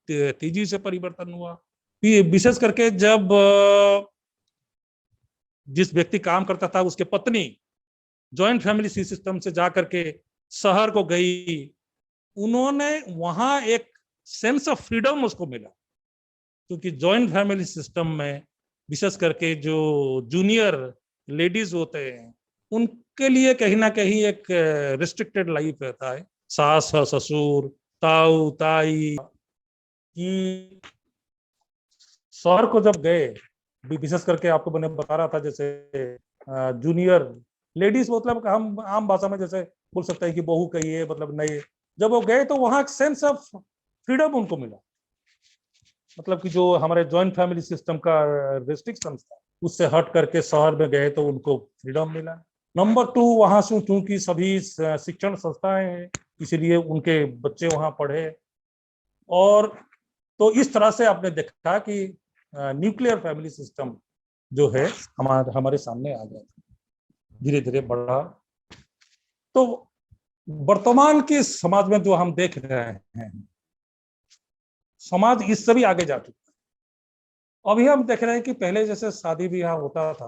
तेजी से परिवर्तन हुआ। विशेष करके जब जिस व्यक्ति काम करता था उसके पत्नी जॉइंट फैमिली सिस्टम से जाकर के शहर को गई, उन्होंने वहां एक सेंस ऑफ फ्रीडम उसको मिला। क्योंकि जॉइंट फैमिली सिस्टम में विशेष करके जो जूनियर लेडीज होते हैं, उनके लिए कहीं ना कहीं एक रिस्ट्रिक्टेड लाइफ रहता है। सास ससुर, ताऊ ताई की शहर को जब गए, विशेष करके आपको मैंने बता रहा था, जैसे जूनियर लेडीज, मतलब हम आम भाषा में जैसे बोल सकते हैं कि बहू कहिए, मतलब नए, जब वो गए तो वहां एक सेंस ऑफ फ्रीडम उनको मिला। मतलब कि जो हमारे जॉइंट फैमिली सिस्टम का रेस्ट्रिक्शन था, उससे हट करके शहर में गए तो उनको फ्रीडम मिला। नंबर 2, वहां से चूंकि सभी शिक्षण संस्थाएं हैं, इसीलिए उनके बच्चे वहां पढ़े। और तो इस तरह से आपने देखा कि न्यूक्लियर फैमिली सिस्टम जो है हमारे सामने आ गया, धीरे धीरे बढ़ा। तो वर्तमान के समाज में जो हम देख रहे हैं, समाज इससे भी आगे जा चुका है। अभी हम देख रहे हैं कि पहले जैसे शादी ब्याह होता था,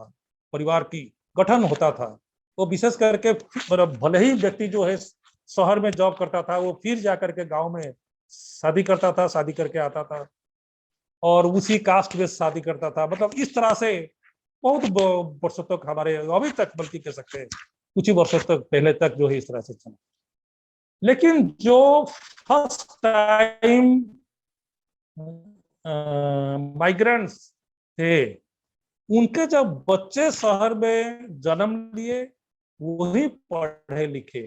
परिवार की गठन होता था, तो विशेष करके भले ही व्यक्ति जो है शहर में जॉब करता था, वो फिर जाकर के गांव में शादी करता था, शादी करके आता था और उसी कास्ट में शादी करता था। मतलब इस तरह से बहुत वर्षों तक, हमारे अभी तक बल्कि कह सकते हैं कुछ ही वर्षों तक पहले तक जो है इस तरह से चला। लेकिन जो फर्स्ट टाइम माइग्रेंट्स थे, उनके जब बच्चे शहर में जन्म लिए, वही पढ़े लिखे,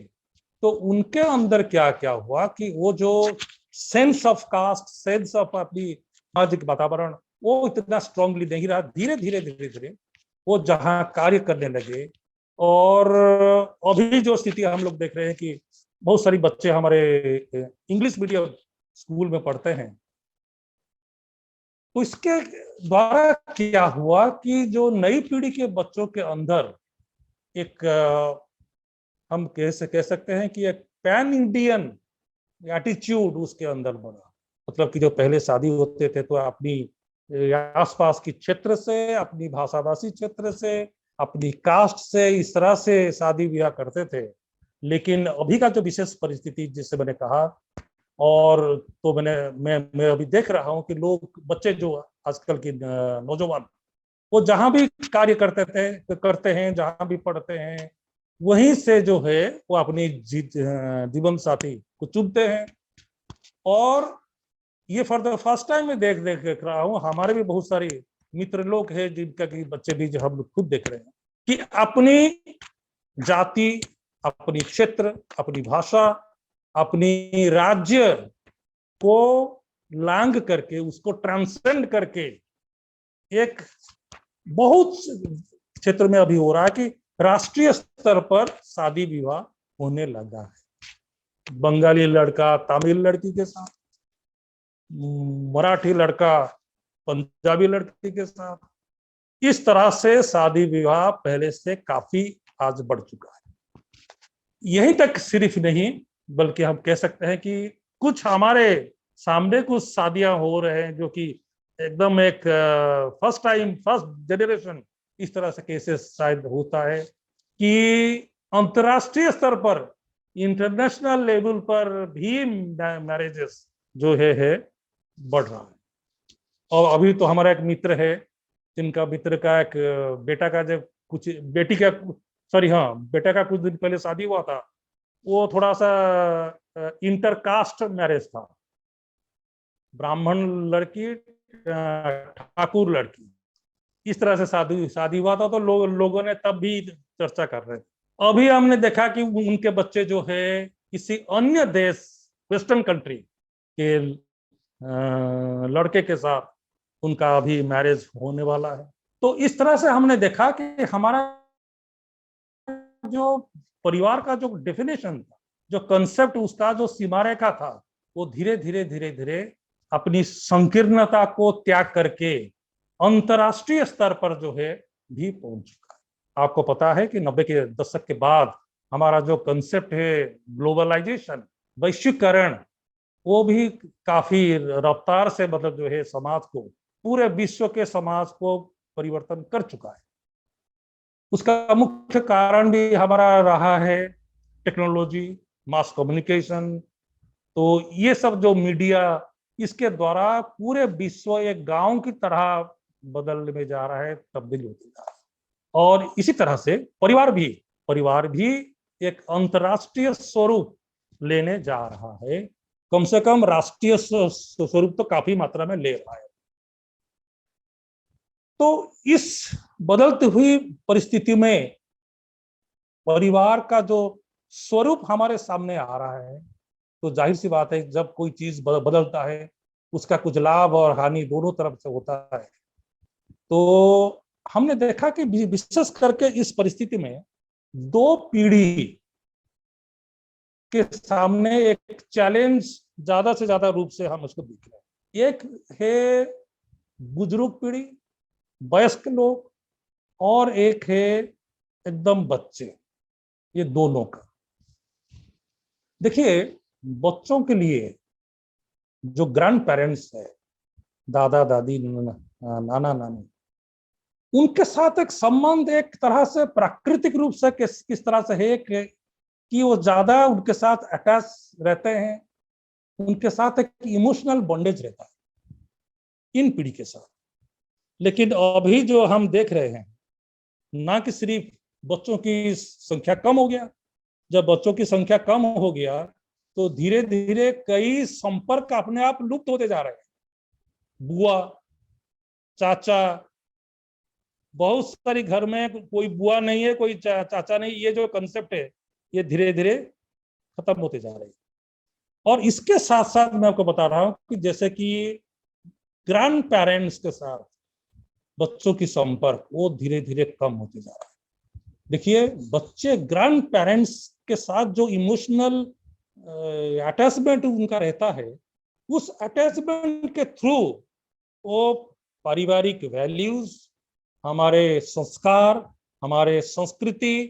तो उनके अंदर क्या क्या हुआ कि वो जो sense of caste, sense of अपनी सामाजिक वातावरण वो इतना स्ट्रांगली नहीं रहा। धीरे धीरे वो जहां कार्य करने लगे, और अभी जो स्थिति हम लोग देख रहे हैं कि बहुत सारी बच्चे हमारे इंग्लिश मीडियम स्कूल में पढ़ते हैं, तो इसके द्वारा क्या हुआ कि जो नई पीढ़ी के बच्चों के अंदर एक हम कह सकते हैं कि एक पैन इंडियन एटीट्यूड उसके अंदर बना। मतलब कि जो पहले शादी होते थे तो अपनी आसपास की क्षेत्र से, अपनी भाषाभाषी क्षेत्र से, अपनी कास्ट से, इस तरह से शादी ब्याह करते थे। लेकिन अभी का जो विशेष परिस्थिति जिससे मैंने कहा, और तो मैं अभी देख रहा हूं कि लोग, बच्चे जो आजकल के नौजवान, वो जहां भी कार्य करते हैं, जहां भी पढ़ते हैं, वहीं से जो है वो अपनी जीवन साथी को चुनते हैं। और ये फॉर द फर्स्ट टाइम मैं देख रहा हूँ, हमारे भी बहुत सारे मित्र लोग हैं जिनका कि बच्चे भी जो हम लोग खुद देख रहे हैं कि अपनी जाति, अपनी क्षेत्र, अपनी भाषा, अपनी राज्य को लांग करके, उसको ट्रांसेंड करके, एक बहुत क्षेत्र में अभी हो रहा है कि राष्ट्रीय स्तर पर शादी विवाह होने लगा है। बंगाली लड़का तमिल लड़की के साथ, मराठी लड़का पंजाबी लड़की के साथ, इस तरह से शादी विवाह पहले से काफी आज बढ़ चुका है। यहीं तक सिर्फ नहीं, बल्कि हम कह सकते हैं कि कुछ हमारे सामने कुछ शादियां हो रहे हैं जो कि एकदम एक फर्स्ट जनरेशन इस तरह से केसेस शायद होता है कि अंतर्राष्ट्रीय स्तर पर, इंटरनेशनल लेवल पर भी मैरिजेस जो है बढ़ रहा है। और अभी तो हमारा एक मित्र है जिनका मित्र का एक बेटा का जब कुछ बेटी का बेटा का कुछ दिन पहले शादी हुआ था, वो थोड़ा सा इंटरकास्ट मैरिज था, ब्राह्मण लड़की ठाकुर लड़की, इस तरह से शादी हुआ था। तो लोगों ने तब भी चर्चा कर रहे थे। अभी हमने देखा कि उनके बच्चे जो है किसी अन्य देश, वेस्टर्न कंट्री के लड़के के साथ उनका अभी मैरिज होने वाला है। तो इस तरह से हमने देखा कि हमारा जो परिवार का जो डेफिनेशन था, जो कंसेप्ट उसका जो सीमारेखा था, वो धीरे धीरे अपनी संकीर्णता को त्याग करके अंतरराष्ट्रीय स्तर पर जो है भी पहुंच चुका है। आपको पता है कि 90 के दशक के बाद हमारा जो कंसेप्ट है ग्लोबलाइजेशन, वैश्वीकरण, वो भी काफी रफ्तार से मतलब जो है समाज को, पूरे विश्व के समाज को परिवर्तन कर चुका है। उसका मुख्य कारण भी हमारा रहा है टेक्नोलॉजी, मास कम्युनिकेशन। तो ये सब जो मीडिया, इसके द्वारा पूरे विश्व एक गांव की तरह बदलने में जा रहा है, तब्दील होती जा रहा है। और इसी तरह से परिवार भी एक अंतरराष्ट्रीय स्वरूप लेने जा रहा है। कम से कम राष्ट्रीय स्वरूप तो काफी मात्रा में ले रहा है। तो इस बदलती हुई परिस्थिति में परिवार का जो स्वरूप हमारे सामने आ रहा है, तो जाहिर सी बात है जब कोई चीज बदलता है उसका कुछ लाभ और हानि दोनों तरफ से होता है। तो हमने देखा कि विशेष करके इस परिस्थिति में दो पीढ़ी के सामने एक चैलेंज ज्यादा से ज्यादा रूप से हम उसको देख रहे हैं। एक है बुजुर्ग पीढ़ी, वयस्क लोग, और एक है एकदम बच्चे। ये दोनों का देखिए, बच्चों के लिए जो ग्रैंड पेरेंट्स है, दादा दादी, नाना नानी, उनके साथ एक संबंध एक तरह से प्राकृतिक रूप से किस तरह से है कि वो ज्यादा उनके साथ अटैच रहते हैं, उनके साथ एक इमोशनल बॉन्डेज रहता है इन पीढ़ी के साथ। लेकिन अभी जो हम देख रहे हैं, ना कि सिर्फ बच्चों की संख्या कम हो गया, जब बच्चों की संख्या कम हो गया तो धीरे धीरे कई संपर्क अपने आप लुप्त होते जा रहे हैं। बुआ, चाचा, बहुत सारी घर में कोई बुआ नहीं है, कोई चाचा नहीं, ये जो कंसेप्ट है ये धीरे धीरे खत्म होते जा रहे हैं। और इसके साथ साथ मैं आपको बता रहा हूं कि जैसे कि ग्रैंड पेरेंट्स के साथ बच्चों की संपर्क वो धीरे धीरे कम होते जा रहा है। देखिए, बच्चे ग्रैंड पेरेंट्स के साथ जो इमोशनल अटैचमेंट उनका रहता है, उस अटैचमेंट के थ्रू वो पारिवारिक वैल्यूज, हमारे संस्कार, हमारे संस्कृति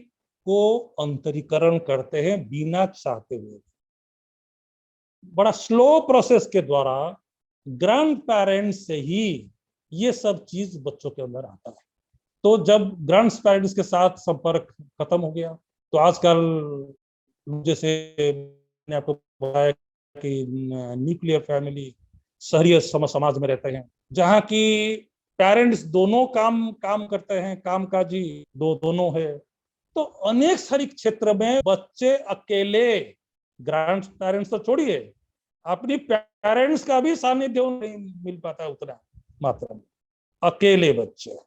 को अंतरीकरण करते हैं बिना चाहते हुए। बड़ा स्लो प्रोसेस के द्वारा ग्रैंड पेरेंट्स से ही ये सब चीज बच्चों के अंदर आता है। तो जब ग्रैंड पेरेंट्स के साथ संपर्क खत्म हो गया, तो आजकल जैसे मैंने आपको बताया कि न्यूक्लियर फैमिली शहरी समाज में रहते हैं, जहाँ की पेरेंट्स दोनों काम करते हैं, कामकाजी दोनों है। तो अनेक सारी क्षेत्र में बच्चे अकेले, ग्रैंड पेरेंट्स तो छोड़िए, अपनी पेरेंट्स का भी सानिध्य नहीं मिल पाता उतना मात्रा में, अकेले बच्चे।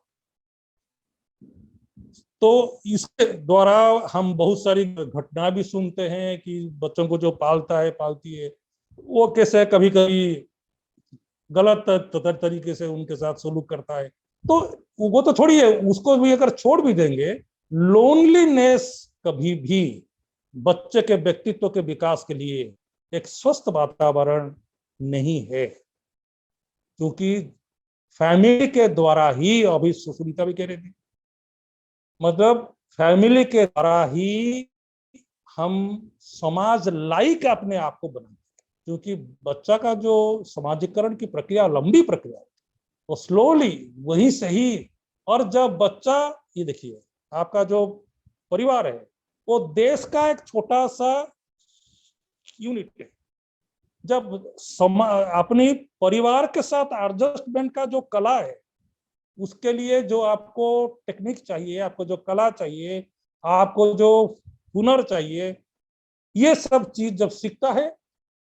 तो इसके द्वारा हम बहुत सारी घटना भी सुनते हैं कि बच्चों को जो पालता है, पालती है, वो कैसे कभी कभी गलत तरीके से उनके साथ सलूक करता है। तो वो तो छोड़िए, उसको भी अगर छोड़ भी देंगे, लोनलीनेस कभी भी बच्चे के व्यक्तित्व के विकास के लिए एक स्वस्थ वातावरण नहीं है, क्योंकि फैमिली के द्वारा ही, अभी सुनीता भी कह रही थी, मतलब फैमिली के द्वारा ही हम समाज लायक अपने आप को बनाते हैं। क्योंकि बच्चा का जो समाजीकरण की प्रक्रिया लंबी प्रक्रिया है, वो स्लोली वहीं से ही। और जब बच्चा, ये देखिए, आपका जो परिवार है वो देश का एक छोटा सा यूनिट है। जब अपनी परिवार के साथ एडजस्टमेंट का जो कला है, उसके लिए जो आपको टेक्निक चाहिए, आपको जो कला चाहिए, आपको जो हुनर चाहिए, ये सब चीज जब सीखता है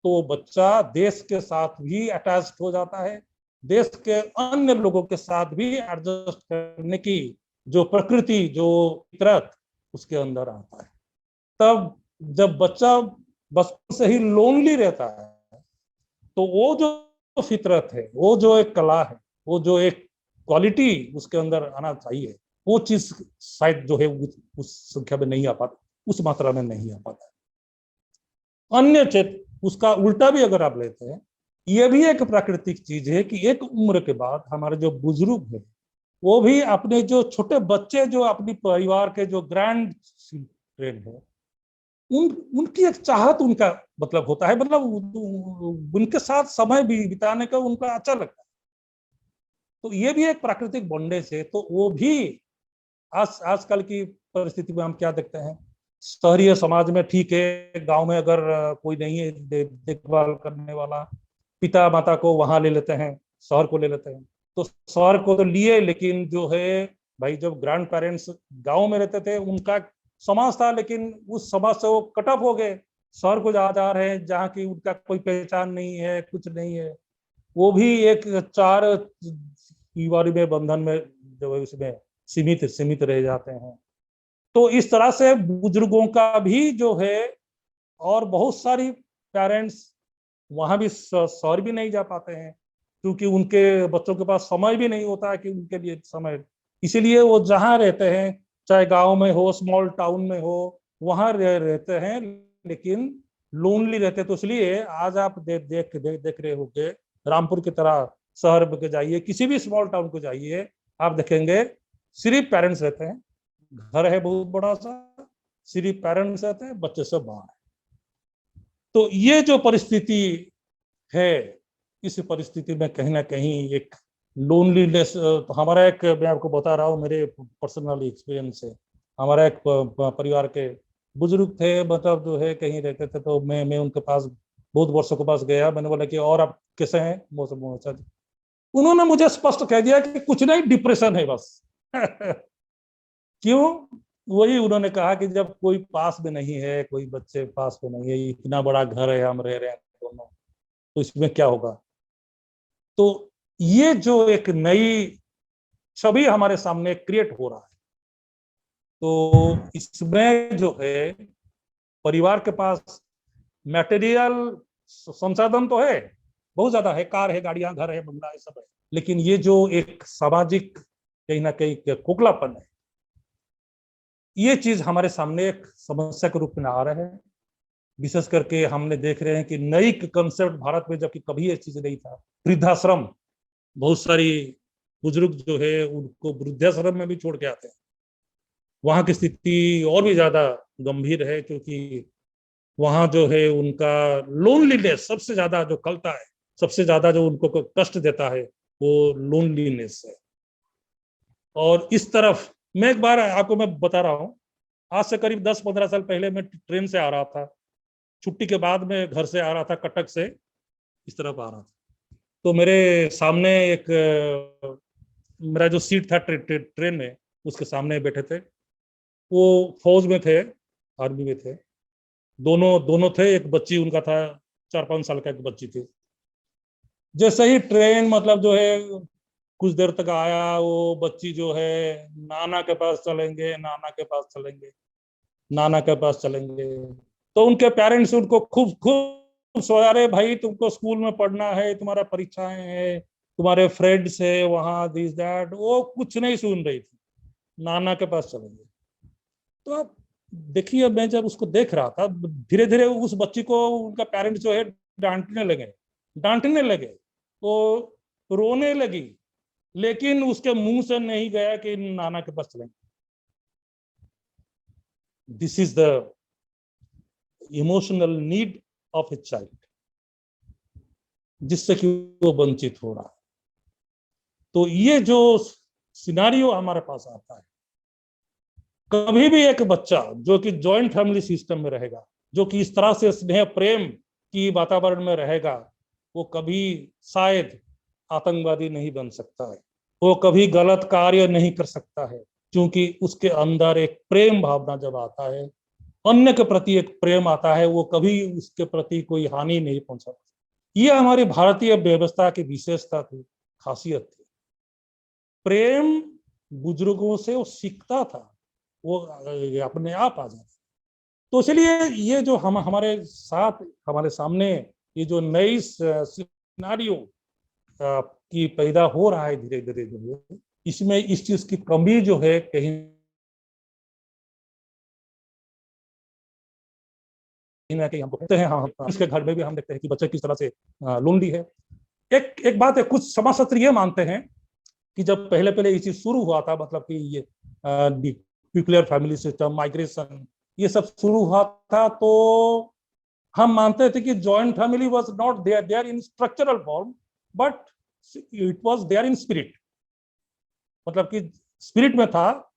तो बच्चा देश के साथ भी अटैच्ड हो जाता है, देश के अन्य लोगों के साथ भी एडजस्ट करने की जो प्रकृति, जो फितरत उसके अंदर आता है। तब जब बच्चा बचपन से ही लोनली रहता है, तो वो जो फितरत है, वो जो एक कला है, वो जो एक क्वालिटी उसके अंदर आना चाहिए, वो चीज शायद जो है उस संख्या में नहीं आ पाता, उस मात्रा में नहीं आ पाता। अन्य क्षेत्र उसका उल्टा भी अगर आप लेते हैं, ये भी एक प्राकृतिक चीज है कि एक उम्र के बाद हमारे जो बुजुर्ग है, वो भी अपने जो छोटे बच्चे, जो अपनी परिवार के जो ग्रैंड चिल्ड्रन है, उनकी एक चाहत उनका मतलब होता है, मतलब उनके साथ समय भी बिताने का उनका अच्छा लगता है। तो ये भी एक प्राकृतिक बॉन्डेज है। तो वो भी आजकल की परिस्थिति में हम क्या देखते हैं, शहरी समाज में ठीक है, गांव में अगर कोई नहीं है देखभाल करने वाला, पिता माता को वहां ले लेते हैं, शहर को ले लेते हैं। तो शहर को तो लिए, लेकिन जो है भाई, जब ग्रैंड पेरेंट्स गाँव में रहते थे, उनका समाज था, लेकिन उस समाज से वो कट ऑफ हो गए, शहर को जा रहे हैं, जहाँ की उनका कोई पहचान नहीं है, कुछ नहीं है। वो भी एक चार दीवारी में, बंधन में जो है उसमें सीमित रह जाते हैं। तो इस तरह से बुजुर्गों का भी जो है, और बहुत सारी पेरेंट्स वहां भी शहर भी नहीं जा पाते हैं, क्योंकि उनके बच्चों के पास समय भी नहीं होता है कि उनके लिए समय, इसीलिए वो जहाँ रहते हैं, चाहे गांव में हो, स्मॉल टाउन में हो, वहां रहते हैं, लेकिन लोनली रहते। तो इसलिए आज आप देख रहे होंगे, रामपुर की तरह शहर में जाइए, किसी भी स्मॉल टाउन को जाइए, आप देखेंगे सिर्फ पेरेंट्स रहते हैं, घर है बहुत बड़ा सा, सिर्फ पेरेंट्स रहते हैं, बच्चे सब बाहर है। तो ये जो परिस्थिति है, इस परिस्थिति में कहीं ना कहीं एक लोनलीनेस, तो हमारा एक, मैं आपको बता रहा हूँ मेरे पर्सनल एक्सपीरियंस से, हमारा एक परिवार के बुजुर्ग थे, मतलब जो है कहीं रहते थे, तो मैं उनके पास बहुत वर्षों के पास गया। मैंने बोला कि और आप कैसे हैं, मौसम अच्छा। उन्होंने मुझे स्पष्ट कह दिया कि कुछ नहीं, डिप्रेशन है बस। क्यों? वही उन्होंने कहा कि जब कोई पास में नहीं है, कोई बच्चे पास में नहीं है, इतना बड़ा घर है, हम रह रहे हैं दोनों, तो इसमें क्या होगा। तो ये जो एक नई छवि हमारे सामने क्रिएट हो रहा है, तो इसमें जो है परिवार के पास मटेरियल संसाधन तो है, बहुत ज्यादा है, कार है, गाड़ियां, घर है, बंगला है, सब है, लेकिन ये जो एक सामाजिक कहीं ना कहीं खोखलापन है, ये चीज हमारे सामने एक समस्या के रूप में आ रहा है। विशेष करके हमने देख रहे हैं कि नई कंसेप्ट भारत में, जबकि कभी ये चीज नहीं था, वृद्धाश्रम। बहुत सारी बुजुर्ग जो है उनको वृद्धाश्रम में भी छोड़ के आते हैं। वहां की स्थिति और भी ज्यादा गंभीर है, क्योंकि वहां जो है उनका लोनलीनेस सबसे ज्यादा जो खलता है, सबसे ज्यादा जो उनको कष्ट देता है वो लोनलीनेस है। और इस तरफ मैं एक बार आपको मैं बता रहा हूँ, आज से करीब 10-15 साल पहले मैं ट्रेन से आ रहा था, छुट्टी के बाद मैं घर से आ रहा था, कटक से इस तरफ आ रहा था, तो मेरे सामने एक मेरा जो सीट था ट्रेन में, उसके सामने बैठे थे, वो फौज में थे, आर्मी में थे, दोनों थे। एक बच्ची उनका था, 4-5 साल का एक बच्ची थी। जैसे ही ट्रेन मतलब जो है कुछ देर तक आया, वो बच्ची जो है नाना के पास चलेंगे, नाना के पास चलेंगे, नाना के पास चलेंगे। तो उनके पेरेंट्स उनको खूब खूब सोया, अरे भाई तुमको स्कूल में पढ़ना है, तुम्हारा परीक्षाएं है, तुम्हारे फ्रेंड्स है वहां, दिस दैट। वो कुछ नहीं सुन रही थी, नाना के पास चलेंगे। तो आप देखिए, मैं जब उसको देख रहा था, धीरे धीरे उस बच्ची को उनका पेरेंट्स जो है डांटने लगे, वो रोने लगी, लेकिन उसके मुंह से नहीं गया कि नाना के पास चलेंगे। This is the emotional need of a child, जिससे कि वो वंचित हो रहा है। तो ये जो सिनारियो हमारे पास आता है, कभी भी एक बच्चा जो कि जॉइंट फैमिली सिस्टम में रहेगा, जो कि इस तरह से स्नेह प्रेम की वातावरण में रहेगा, वो कभी शायद आतंकवादी नहीं बन सकता है, वो कभी गलत कार्य नहीं कर सकता है, क्योंकि उसके अंदर एक प्रेम भावना जब आता है, अन्य के प्रति एक प्रेम आता है, वो कभी उसके प्रति कोई हानि नहीं पहुंचा। ये हमारी भारतीय व्यवस्था की विशेषता थी, खासियत थी। प्रेम बुजुर्गों से वो सीखता था, वो अपने आप आ जाता। तो इसलिए ये जो हमारे साथ, हमारे सामने ये जो नई सिनारियो की पैदा हो रहा है धीरे धीरे, जो है इसमें इस चीज की कमी जो है कहीं ना कहीं हम देखते हैं। हाँ, इसके घर में भी हम देखते हैं कि बच्चे किस तरह से लोनली है। एक बात है, कुछ समाजशास्त्र ये मानते हैं कि जब पहले पहले ये चीज शुरू हुआ था, मतलब कि ये न्यूक्लियर फैमिली सिस्टम, माइग्रेशन, ये सब शुरू हुआ था, तो हम मानते थे कि joint family was not there in structural form, but it was there in spirit. मतलब कि स्पिरिट में था,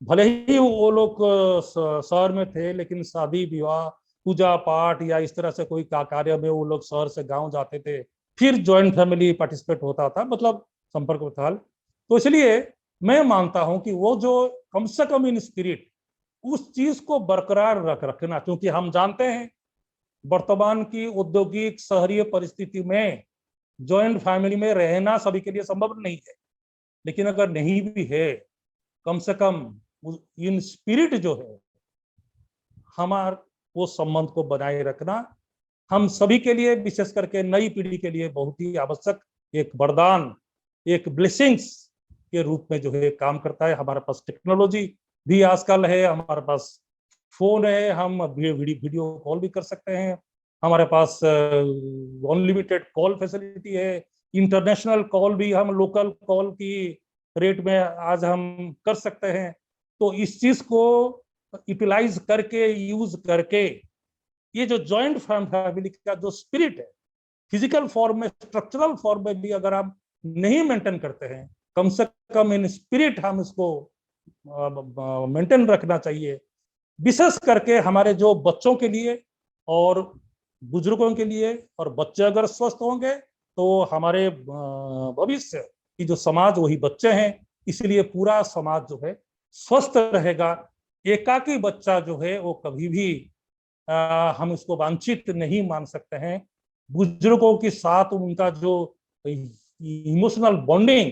भले ही वो लोग शहर में थे, लेकिन शादी विवाह, पूजा पाठ या इस तरह से कोई कार्य में वो लोग शहर से गांव जाते थे, फिर जॉइंट फैमिली पार्टिसिपेट होता था, मतलब संपर्क में था। तो इसलिए मैं मानता हूं कि वो जो कम से कम इन स्पिरिट, उस चीज को बरकरार रखना, क्योंकि हम जानते हैं वर्तमान की औद्योगिक शहरीय परिस्थिति में जॉइंट फैमिली में रहना सभी के लिए संभव नहीं है, लेकिन अगर नहीं भी है, कम से कम इन स्पिरिट जो है हमार, वो संबंध को बनाए रखना हम सभी के लिए, विशेष करके नई पीढ़ी के लिए बहुत ही आवश्यक एक वरदान, एक ब्लेसिंग्स के रूप में जो है काम करता है। हमारे पास टेक्नोलॉजी भी आजकल है, हमारे पास फोन है, हम वीडियो कॉल भी कर सकते हैं, हमारे पास अनलिमिटेड कॉल फैसिलिटी है, इंटरनेशनल कॉल भी हम लोकल कॉल की रेट में आज हम कर सकते हैं। तो इस चीज को यूटिलाइज करके, यूज करके, ये जो जॉइंट फैमिली का जो स्पिरिट है, फिजिकल फॉर्म में, स्ट्रक्चरल फॉर्म में भी अगर हम नहीं मेंटेन करते हैं, कम से कम इन स्पिरिट हम इसको मेंटेन रखना चाहिए। विशेष करके हमारे जो बच्चों के लिए और बुजुर्गों के लिए, और बच्चे अगर स्वस्थ होंगे तो हमारे भविष्य की जो समाज, वही बच्चे हैं, इसलिए पूरा समाज जो है स्वस्थ रहेगा। एकाकी बच्चा जो है वो कभी भी हम इसको वांछित नहीं मान सकते हैं। बुजुर्गों के साथ उनका जो इमोशनल बॉन्डिंग,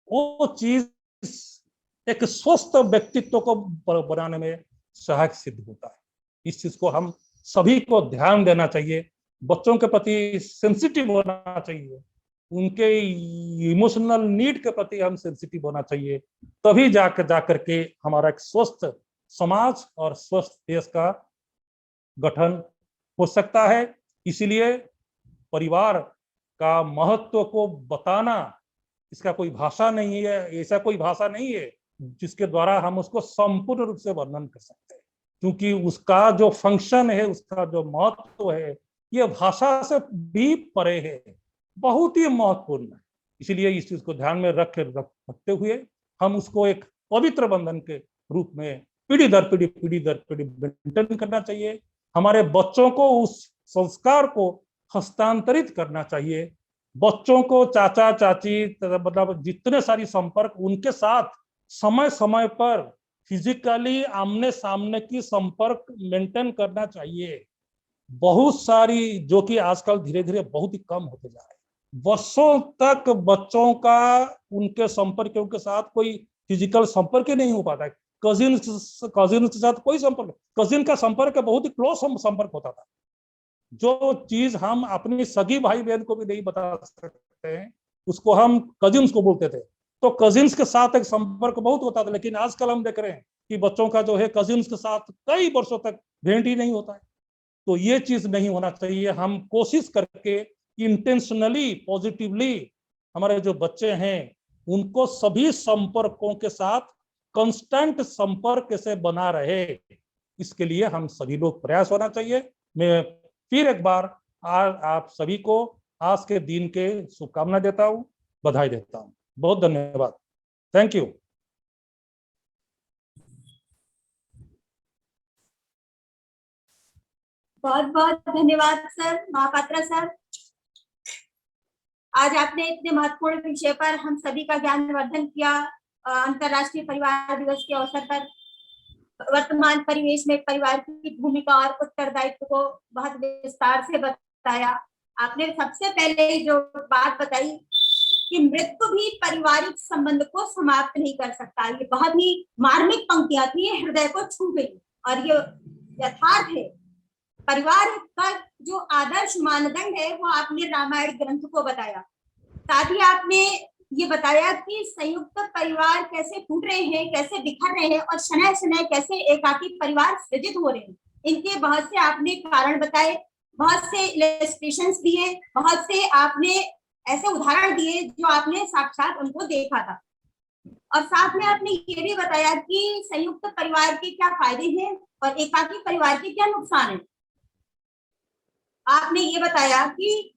वो चीज एक स्वस्थ व्यक्तित्व को बनाने में सहायक सिद्ध होता है। इस चीज को हम सभी को ध्यान देना चाहिए। बच्चों के प्रति सेंसिटिव होना चाहिए, उनके इमोशनल नीड के प्रति हम सेंसिटिव होना चाहिए, तभी जाकर के हमारा एक स्वस्थ समाज और स्वस्थ देश का गठन हो सकता है। इसीलिए परिवार का महत्व को बताना, इसका कोई भाषा नहीं है, ऐसा कोई भाषा नहीं है जिसके द्वारा हम उसको संपूर्ण रूप से वर्णन कर सकते हैं, क्योंकि उसका जो फंक्शन है, उसका जो महत्व है, ये भाषा से भी परे है, बहुत ही महत्वपूर्ण है। इसलिए इस चीज को ध्यान में रखते हुए हम उसको एक पवित्र बंधन के रूप में पीढ़ी दर पीढ़ी मेंटेन करना चाहिए। हमारे बच्चों को उस संस्कार को हस्तांतरित करना चाहिए। बच्चों को चाचा चाची मतलब जितने सारी संपर्क, उनके साथ समय समय पर फिजिकली आमने सामने की संपर्क मेंटेन करना चाहिए। बहुत सारी, जो कि आजकल धीरे धीरे बहुत ही कम होते जा रहे हैं। वर्षों तक बच्चों का उनके संपर्कों के साथ कोई फिजिकल संपर्क ही नहीं हो पाता है। कजिन के साथ कोई संपर्क, कजिन का संपर्क बहुत ही क्लोज संपर्क होता था। जो चीज हम अपनी सगी भाई बहन को भी नहीं बता सकते हैं, उसको हम कजिन्स को बोलते थे। तो कजिन्स के साथ एक संपर्क बहुत होता था, लेकिन आजकल हम देख रहे हैं कि बच्चों का जो है कजिन्स के साथ कई वर्षों तक भेंट ही नहीं होता है। तो ये चीज नहीं होना चाहिए। हम कोशिश करके इंटेंशनली पॉजिटिवली हमारे जो बच्चे हैं उनको सभी संपर्कों के साथ कांस्टेंट संपर्क से बना रहे, इसके लिए हम सभी लोग प्रयास होना चाहिए। मैं फिर एक बार आप सभी को आज के दिन के शुभकामना देता हूँ, बधाई देता हूँ। बहुत धन्यवाद। Thank you. बहुत बहुत धन्यवाद सर, महापात्रा सर। आज आपने इतने महत्वपूर्ण विषय पर हम सभी का ज्ञानवर्धन किया। अंतर्राष्ट्रीय परिवार दिवस के अवसर पर वर्तमान परिवेश में परिवार की भूमिका और उत्तरदायित्व को बहुत विस्तार से बताया। आपने सबसे पहले जो बात बताई कि मृत्यु भी पारिवारिक संबंध को समाप्त नहीं कर सकता, ये बहुत ही मार्मिक पंक्तियां थी, हृदय को छू गई और ये यथार्थ है। परिवार का जो आदर्श मानदंड है वो आपने रामायण ग्रंथ को बताया। साथ ही आपने ये बताया कि संयुक्त परिवार कैसे टूट रहे हैं, कैसे बिखर रहे हैं और शनय शनय कैसे एकाकी परिवार सृजित हो रहे हैं। इनके बहुत से आपने कारण बताए, बहुत से इलस्ट्रेशंस दिए, बहुत से आपने ऐसे उदाहरण दिए जो आपने साक्षात उनको देखा था। और साथ में आपने ये भी बताया कि संयुक्त परिवार के क्या फायदे हैं और एकाकी परिवार के क्या नुकसान है। आपने ये बताया कि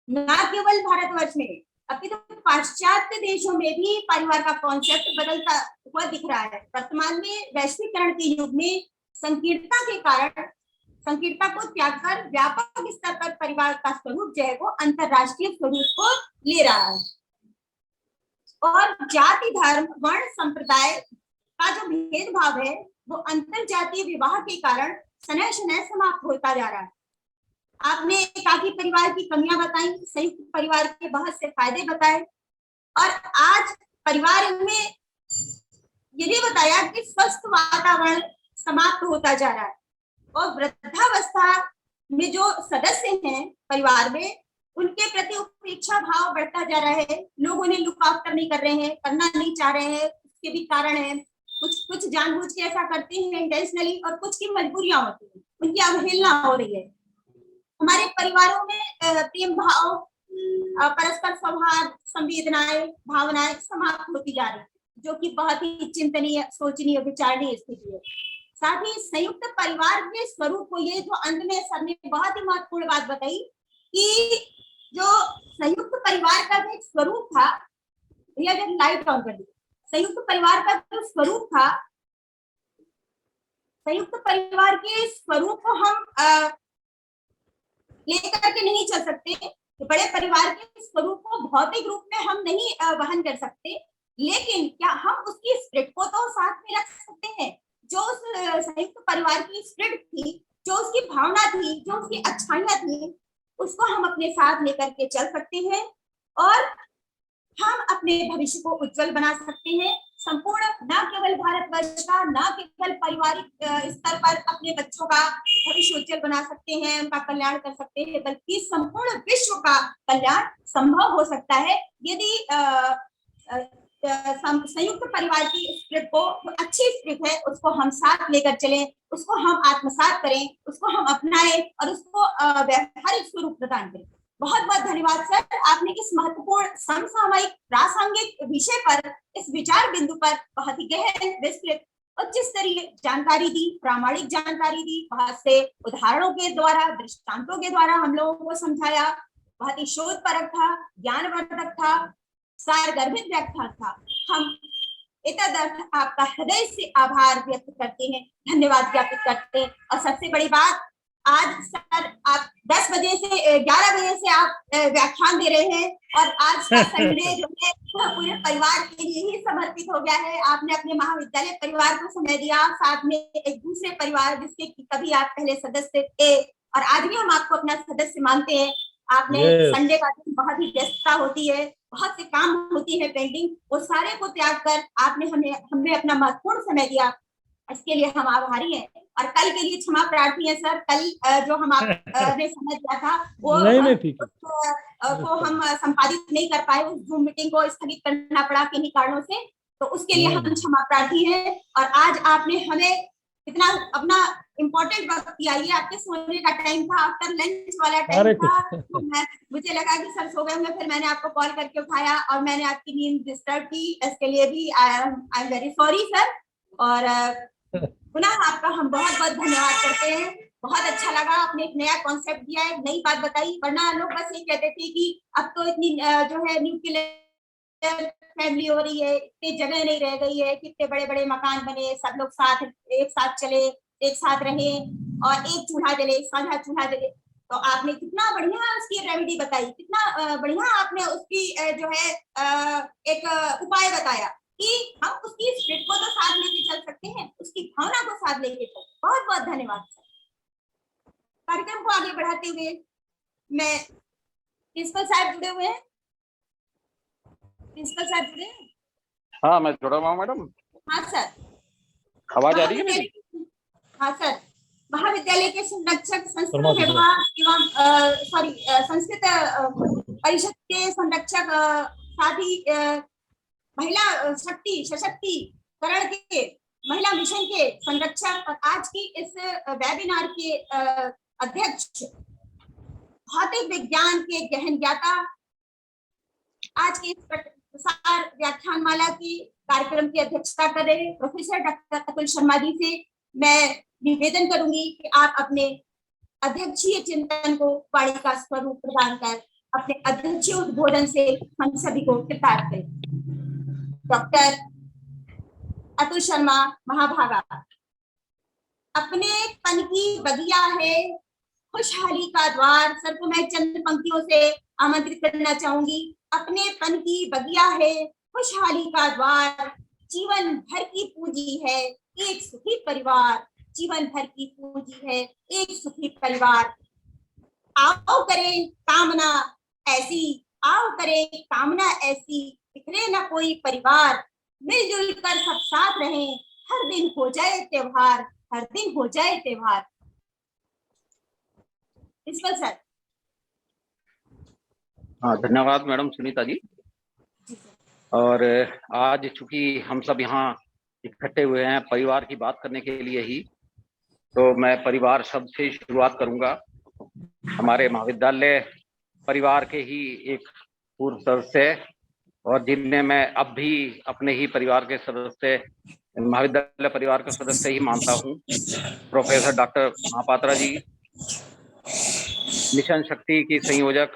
न केवल भारतवर्ष में अपितु पाश्चात्य देशों में भी परिवार का कॉन्सेप्ट बदलता हुआ दिख रहा है। वर्तमान में वैश्वीकरण के युग में संकीर्णता के कारण संकीर्णता को त्याग कर व्यापक स्तर पर परिवार का स्वरूप जो है वो अंतरराष्ट्रीय स्वरूप को ले रहा है और जाति धर्म वर्ण संप्रदाय का जो भेदभाव है वो अंतर जातीय विवाह के कारण शनय शनय समाप्त होता जा रहा है। आपने एकाकी परिवार की कमियां बताई, संयुक्त परिवार के बहुत से फायदे बताए और आज परिवार में ये भी बताया कि स्वस्थ वातावरण समाप्त होता जा रहा है और वृद्धावस्था में जो सदस्य हैं परिवार में उनके प्रति उपेक्षा भाव बढ़ता जा रहा है। लोग उन्हें लुक आफ्टर नहीं कर रहे हैं, करना नहीं चाह रहे हैं। उसके भी कारण है, कुछ जानबूझ के ऐसा करते हैं इंटेंशनली और कुछ की मजबूरियां होती है, उनकी अवहेलना हो रही है। हमारे परिवारों में प्रेम भाव, परस्पर सौहार्द, संवेदनाएं, भावनाएं समाप्त होती जा रही है, जो कि बहुत ही चिंतनीय, सोचनीय, विचारणीय स्थिति है। साथ ही संयुक्त परिवार के स्वरूप को, ये जो अंत में सर ने बहुत ही महत्वपूर्ण बात बताई कि जो संयुक्त परिवार का जो स्वरूप था, या जब लाइट ऑन कर दी, संयुक्त परिवार का जो स्वरूप था, संयुक्त परिवार के स्वरूप को हम लेकर के नहीं चल सकते। तो बड़े परिवार के स्वरूप को भौतिक रूप में हम नहीं वहन कर सकते, लेकिन क्या हम उसकी स्पिरिट को तो साथ में रख सकते हैं। जो उस संयुक्त परिवार की स्पिरिट थी, जो उसकी भावना थी, जो उसकी अच्छाइयां थी, उसको हम अपने साथ लेकर के चल सकते हैं और हम अपने भविष्य को उज्जवल बना सकते हैं, संपूर्ण न केवल भारतवर्ष का, न केवल पारिवारिक स्तर पर अपने बच्चों का भविष्य उज्जवल बना सकते हैं, उनका कल्याण कर सकते हैं, बल्कि संपूर्ण विश्व का कल्याण संभव हो सकता है यदि संयुक्त परिवार की स्पिरिट को, अच्छी स्पिरिट है, उसको हम साथ लेकर चलें, उसको हम आत्मसात करें, उसको हम अपनाएं और उसको व्यवहारिक स्वरूप प्रदान करें। बहुत बहुत धन्यवाद सर, आपने इस महत्वपूर्ण समसामयिक प्रासंगिक विषय पर, इस विचार बिंदु पर बहुत ही गहन, विस्तृत, उच्च स्तरीय जानकारी दी, प्रामाणिक जानकारी दी, बहुत से उदाहरणों के द्वारा, दृष्टांतों के द्वारा हम लोगों को समझाया। बहुत ही शोधपरक था, ज्ञानवर्धक था, सारगर्भित व्याख्यान था। हम इतदर्थ आपका हृदय से आभार व्यक्त करते हैं, धन्यवाद ज्ञापित करते हैं। और सबसे बड़ी बात, आज सर आप 10 बजे से 11 बजे से आप व्याख्यान दे रहे हैं और आज का संडे जो है पूरे परिवार के लिए ही समर्पित हो गया है। आपने अपने महाविद्यालय परिवार को समय दिया, साथ में एक दूसरे परिवार जिसके कभी आप पहले सदस्य थे और आज भी हम आपको अपना सदस्य मानते हैं। आपने संडे का दिन, बहुत ही व्यस्तता होती है, बहुत से काम होती है पेंडिंग, वो सारे को त्याग कर आपने हमें अपना महत्वपूर्ण समय दिया, इसके लिए हम आभारी हैं। और कल के लिए क्षमा प्रार्थी है सर, कल जो हम आपने समय दिया था वो वो हम संपादित नहीं कर पाए, उस जूम मीटिंग को स्थगित करना पड़ा किन्हीं कारणों से, तो उसके लिए हम क्षमा प्रार्थी हैं। और आज आपने हमें इतना अपना इम्पोर्टेंट वक्त दिया, ये आपके सोने का टाइम था, आफ्टर लंच वाला टाइम था, तो मुझे लगा कि सर सो गए होंगे, फिर मैंने आपको कॉल करके उठाया और मैंने आपकी नींद डिस्टर्ब की, इसके लिए भी I am very sorry sir. और पुनः आपका हम बहुत बहुत धन्यवाद करते हैं। बहुत अच्छा लगा, आपने एक नया कॉन्सेप्ट दिया है, नई बात बताई, वरना लोग बस ये कहते थे कि अब तो इतनी जो है न्यूक्लियर फैमिली हो रही है, इतनी जगह नहीं रह गई है, कितने बड़े बड़े मकान बने, सब लोग साथ एक साथ चले, एक साथ रहे और एक चूल्हा जले, साझा चूल्हा जले। तो आपने कितना बढ़िया उसकी रेमेडी बताई, कितना बढ़िया आपने उसकी जो है एक उपाय बताया कि हम उसकी स्पिरिट को तो साथ लेके चल सकते हैं, उसकी भावना को साथ लेके चल। बहुत बहुत धन्यवाद सर। कार्यक्रम को आगे बढ़ाते हुए मैं प्रिंसिपल साहब जुड़े हुए हैं, प्रिंसिपल साहब जुड़े हैं? हाँ मैं जुड़ा हुआ हूँ मैडम। हाँ सर, आवाज आ रही है मेरी? हाँ सर, महाविद्यालय के संरक्षक, संस्कृत विभाग एवं संस्कृत परिषद के संरक्षक, साथ ही महिला शक्ति सशक्तिकरण के महिला मिशन के संरक्षक और आज की इस वेबिनार के अध्यक्ष, भौतिक विज्ञान के गहन ज्ञाता, आज की इस प्रसार व्याख्यानमाला की कार्यक्रम की अध्यक्षता कर रहे प्रोफेसर डॉक्टर अतुल शर्मा जी से मैं निवेदन करूंगी कि आप अपने अध्यक्षीय चिंतन को वाणी का स्वरूप प्रदान कर अपने अध्यक्षीय उद्बोधन से हम सभी को कृतार्थ करें। डॉक्टर अतुल शर्मा महाभागा, अपने पन की बगिया है खुशहाली का द्वार। सर को मैं चंद पंक्तियों से आमंत्रित करना चाहूंगी। अपने पन की बगिया है खुशहाली का द्वार, जीवन भर की पूंजी है एक सुखी परिवार, जीवन भर की पूंजी है एक सुखी परिवार। आओ करें कामना ऐसी, आओ करें कामना ऐसी, बिखरे ना कोई परिवार, मिलजुल कर सब साथ रहें, हर दिन हो जाए त्योहार, हर दिन हो जाए त्योहार। Principal sir. हाँ धन्यवाद मैडम सुनीता जी। और आज चूंकि हम सब यहाँ इकट्ठे हुए हैं परिवार की बात करने के लिए ही, तो मैं परिवार शब्द से शुरुआत करूंगा। हमारे महाविद्यालय परिवार के ही एक पूर्व सदस्य और जिन्हें मैं अब भी अपने ही परिवार के सदस्य, महाविद्यालय परिवार के सदस्य ही मानता हूँ, professor doctor Mahapatra ji, mission शक्ति की संयोजक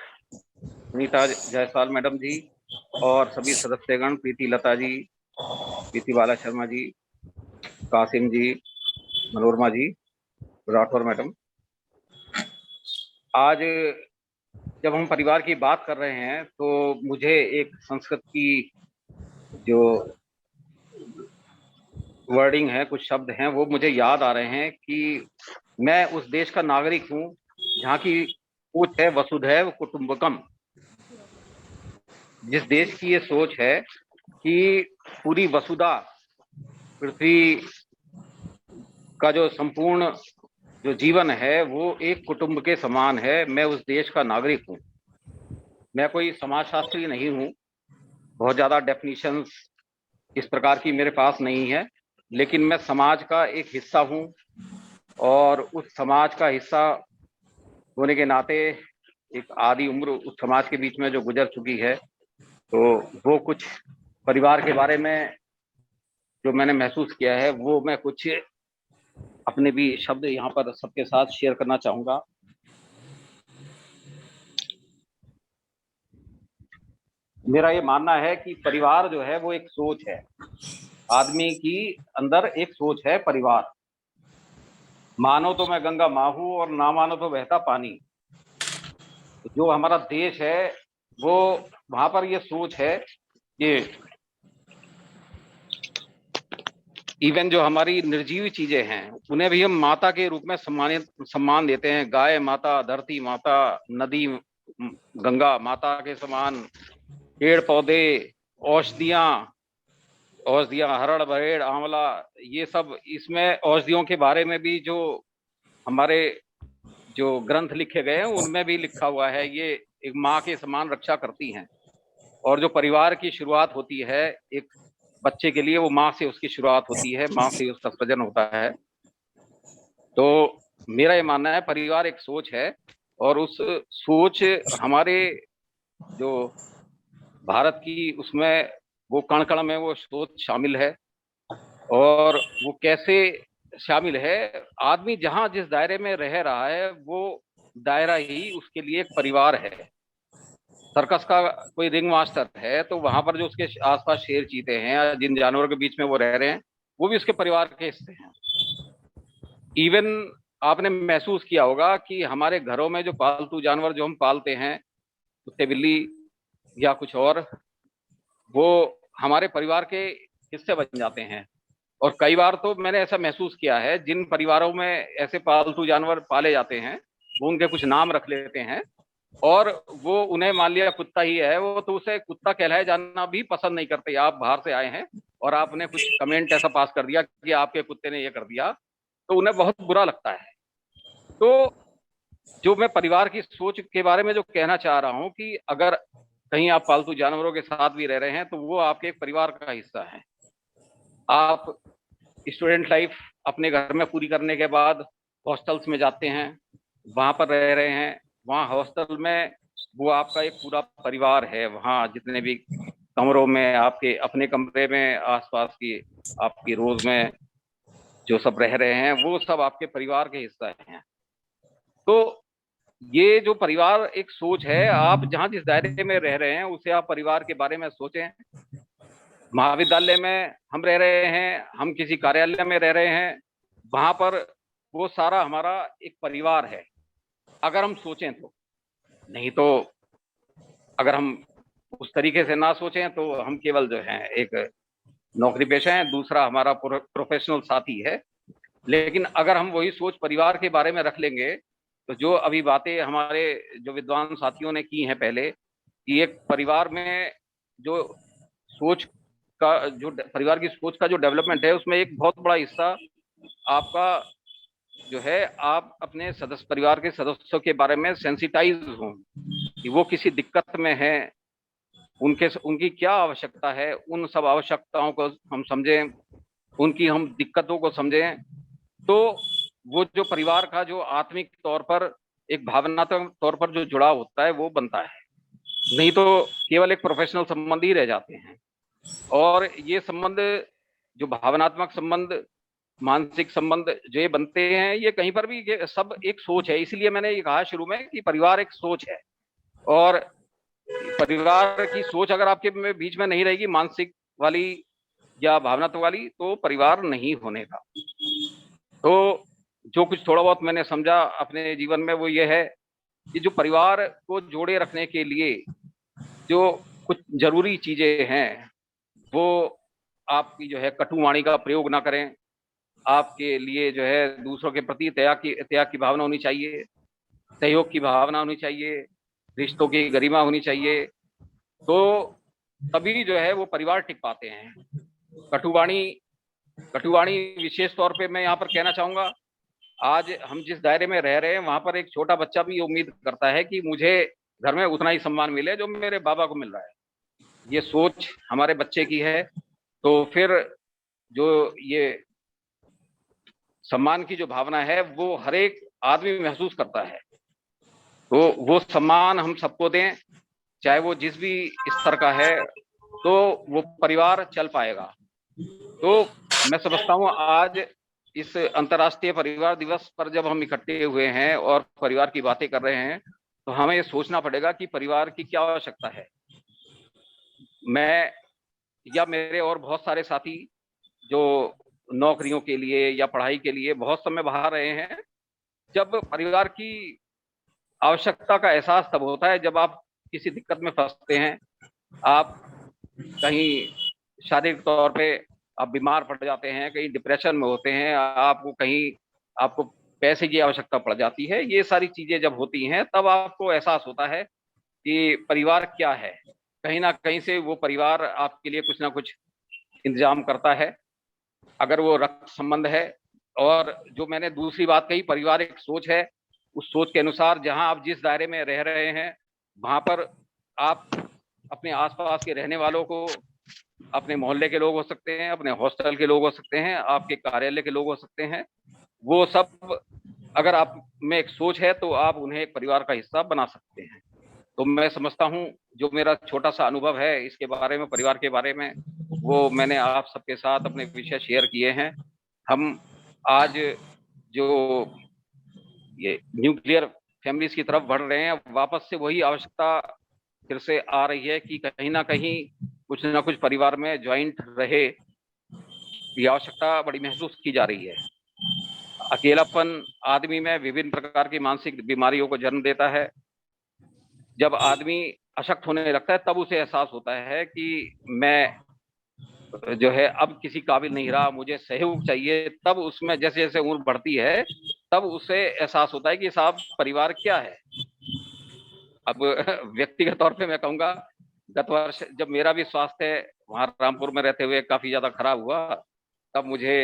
सुनीता जायसवाल मैडम जी और सभी सदस्यगण, प्रीति लता जी, प्रीति बाला शर्मा जी, कासिम जी, मनोरमा जी, राठौर मैडम। आज जब हम परिवार की बात कर रहे हैं तो मुझे एक संस्कृत की जो वर्डिंग है, कुछ शब्द हैं, वो मुझे याद आ रहे हैं कि मैं उस देश का नागरिक हूँ जहाँ की सोच है वसुधैव कुटुंबकम। जिस देश की ये सोच है कि पूरी वसुधा पृथ्वी का जो संपूर्ण जो जीवन है वो एक कुटुंब के समान है। मैं उस देश का नागरिक हूँ। मैं कोई समाजशास्त्री नहीं हूँ, बहुत ज्यादा डेफिनेशंस इस प्रकार की मेरे पास नहीं है, लेकिन मैं समाज का एक हिस्सा हूँ और उस समाज का हिस्सा होने के नाते एक आधी उम्र उस समाज के बीच में जो गुजर चुकी है, तो वो कुछ परिवार के बारे में जो मैंने महसूस किया है वो मैं कुछ अपने भी शब्द यहाँ पर सबके साथ शेयर करना चाहूंगा। मेरा ये मानना है कि परिवार जो है वो एक सोच है, आदमी की अंदर एक सोच है परिवार। मानो तो मैं गंगा माँ हूं और ना मानो तो बहता पानी। जो हमारा देश है वो वहां पर ये सोच है कि इवन जो हमारी निर्जीव चीजें हैं उन्हें भी हम माता के रूप में सम्मान देते हैं। गाय माता, धरती माता, नदी गंगा माता के समान, पेड़ पौधे, औषधियां हरड़ बरेड़ आंवला, ये सब, इसमें औषधियों के बारे में भी जो हमारे जो ग्रंथ लिखे गए हैं उनमें भी लिखा हुआ है, ये एक माँ के समान रक्षा करती हैं। और जो परिवार की शुरुआत होती है एक बच्चे के लिए, वो माँ से उसकी शुरुआत होती है, माँ से उसका सृजन होता है। तो मेरा ये मानना है परिवार एक सोच है और उस सोच हमारे जो भारत की उसमें वो कण कण में वो सोच शामिल है। और वो कैसे शामिल है, आदमी जहां जिस दायरे में रह रहा है वो दायरा ही उसके लिए एक परिवार है। सर्कस का कोई रिंग मास्टर है तो वहां पर जो उसके आसपास शेर चीते हैं या जिन जानवरों के बीच में वो रह रहे हैं वो भी उसके परिवार के हिस्से हैं। इवन आपने महसूस किया होगा कि हमारे घरों में जो पालतू जानवर जो हम पालते हैं, कुत्ते बिल्ली या कुछ और, वो हमारे परिवार के हिस्से बन जाते हैं। और कई बार तो मैंने ऐसा महसूस किया है, जिन परिवारों में ऐसे पालतू जानवर पाले जाते हैं वो उनके कुछ नाम रख लेते हैं और वो उन्हें मान लिया कुत्ता ही है, वो तो उसे कुत्ता कहलाए जाना भी पसंद नहीं करते। आप बाहर से आए हैं और आपने कुछ कमेंट ऐसा पास कर दिया कि आपके कुत्ते ने ये कर दिया, तो उन्हें बहुत बुरा लगता है। तो जो मैं परिवार की सोच के बारे में जो कहना चाह रहा हूं कि अगर कहीं आप पालतू जानवरों के साथ भी रह रहे हैं तो वो आपके एक परिवार का हिस्सा है। आप स्टूडेंट लाइफ अपने घर में पूरी करने के बाद हॉस्टल्स में जाते हैं, वहां पर रह रहे हैं, वहां हॉस्टल में वो आपका एक पूरा परिवार है। वहां जितने भी कमरों में, आपके अपने कमरे में, आसपास की आपकी रोज में जो सब रह रहे हैं वो सब आपके परिवार के हिस्सा हैं। तो ये जो परिवार एक सोच है, आप जहां जिस दायरे में रह रहे हैं उसे आप परिवार के बारे में सोचें। महाविद्यालय में हम रह रहे हैं, हम किसी कार्यालय में रह रहे हैं, वहां पर वो सारा हमारा एक परिवार है अगर हम सोचें तो। नहीं तो अगर हम उस तरीके से ना सोचें तो हम केवल जो है एक नौकरी पेशा है, दूसरा हमारा प्रोफेशनल साथी है। लेकिन अगर हम वही सोच परिवार के बारे में रख लेंगे तो जो अभी बातें हमारे जो विद्वान साथियों ने की हैं पहले, कि एक परिवार में जो सोच का जो परिवार की सोच का जो डेवलपमेंट है उसमें एक बहुत बड़ा हिस्सा आपका जो है, आप अपने सदस्य परिवार के सदस्यों के बारे में सेंसिटाइज हों कि वो किसी दिक्कत में है, उनकी क्या आवश्यकता है, उन सब आवश्यकताओं को हम समझें, उनकी हम दिक्कतों को समझें। तो वो जो परिवार का जो आत्मिक तौर पर एक भावनात्मक तौर पर जो जुड़ाव होता है वो बनता है। नहीं तो केवल एक प्रोफेशनल संबंध ही रह जाते हैं। और ये संबंध जो भावनात्मक संबंध, मानसिक संबंध जो ये बनते हैं, ये कहीं पर भी ये सब एक सोच है। इसलिए मैंने ये कहा शुरू में कि परिवार एक सोच है और परिवार की सोच अगर आपके बीच में नहीं रहेगी, मानसिक वाली या भावनात्मक वाली, तो परिवार नहीं होने का। तो जो कुछ थोड़ा बहुत मैंने समझा अपने जीवन में वो ये है कि जो परिवार को जोड़े रखने के लिए जो कुछ जरूरी चीजें हैं वो आपकी जो है कटु वाणी का प्रयोग ना करें। आपके लिए जो है दूसरों के प्रति त्याग की भावना होनी चाहिए, सहयोग की भावना होनी चाहिए, रिश्तों की गरिमा होनी चाहिए। तो तभी जो है वो परिवार टिक पाते हैं। कटुवाणी विशेष तौर पे मैं यहाँ पर कहना चाहूंगा, आज हम जिस दायरे में रह रहे हैं वहां पर एक छोटा बच्चा भी उम्मीद करता है कि मुझे घर में उतना ही सम्मान मिले जो मेरे बाबा को मिल रहा है। ये सोच हमारे बच्चे की है, तो फिर जो ये सम्मान की जो भावना है वो हर एक आदमी महसूस करता है, तो वो सम्मान हम सबको दें, चाहे वो जिस भी स्तर का है, तो वो परिवार चल पाएगा। तो मैं समझता हूँ आज इस अंतर्राष्ट्रीय परिवार दिवस पर जब हम इकट्ठे हुए हैं और परिवार की बातें कर रहे हैं, तो हमें ये सोचना पड़ेगा कि परिवार की क्या आवश्यकता है। मैं या मेरे और बहुत सारे साथी जो नौकरियों के लिए या पढ़ाई के लिए बहुत समय बाहर रहे हैं, जब परिवार की आवश्यकता का एहसास तब होता है जब आप किसी दिक्कत में फंसते हैं, आप कहीं शारीरिक तौर पे आप बीमार पड़ जाते हैं, कहीं डिप्रेशन में होते हैं, आपको पैसे की आवश्यकता पड़ जाती है। ये सारी चीजें जब होती हैं तब आपको एहसास होता है कि परिवार क्या है। कहीं ना कहीं से वो परिवार आपके लिए कुछ ना कुछ इंतजाम करता है, अगर वो रक्त संबंध है। और जो मैंने दूसरी बात कही, परिवार एक सोच है, उस सोच के अनुसार जहां आप जिस दायरे में रह रहे हैं वहां पर आप अपने आसपास के रहने वालों को, अपने मोहल्ले के लोग हो सकते हैं, अपने हॉस्टल के लोग हो सकते हैं, आपके कार्यालय के लोग हो सकते हैं, वो सब अगर आप में एक सोच है तो आप उन्हें एक परिवार का हिस्सा बना सकते हैं। तो मैं समझता हूँ जो मेरा छोटा सा अनुभव है इसके बारे में, परिवार के बारे में, वो मैंने आप सबके साथ अपने विषय शेयर किए हैं। हम आज जो ये न्यूक्लियर फैमिलीज की तरफ बढ़ रहे हैं, वापस से वही आवश्यकता फिर से आ रही है कि कहीं ना कहीं कुछ ना कुछ परिवार में ज्वाइंट रहे, ये आवश्यकता बड़ी महसूस की जा रही है। अकेलापन आदमी में विभिन्न प्रकार की मानसिक बीमारियों को जन्म देता है। जब आदमी अशक्त होने लगता है तब उसे एहसास होता है कि मैं जो है अब किसी काबिल नहीं रहा, मुझे सहयोग चाहिए। तब उसमें जैसे जैसे उम्र बढ़ती है तब उसे एहसास होता है कि साहब परिवार क्या है। अब व्यक्तिगत तौर पे मैं कहूँगा, गत वर्ष जब मेरा भी स्वास्थ्य वहाँ रामपुर में रहते हुए काफी ज्यादा खराब हुआ, तब मुझे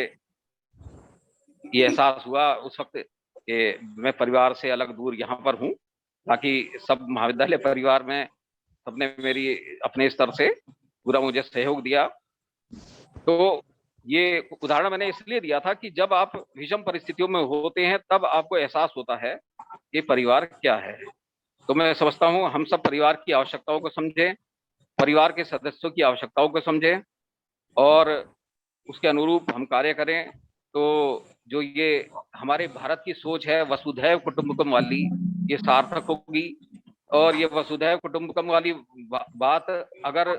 ये एहसास हुआ उस वक्त कि मैं परिवार से अलग दूर यहाँ पर हूँ। बाकी सब महाविद्यालय परिवार में सबने मेरी अपने स्तर से पूरा मुझे सहयोग दिया। तो ये उदाहरण मैंने इसलिए दिया था कि जब आप विषम परिस्थितियों में होते हैं तब आपको एहसास होता है कि परिवार क्या है। तो मैं समझता हूँ हम सब परिवार की आवश्यकताओं को समझें, परिवार के सदस्यों की आवश्यकताओं को समझें और उसके अनुरूप हम कार्य करें। तो जो ये हमारे भारत की सोच है वसुधैव कुटुंबकम वाली, ये सार्थक होगी। और ये वसुधैव कुटुंबकम वाली बात अगर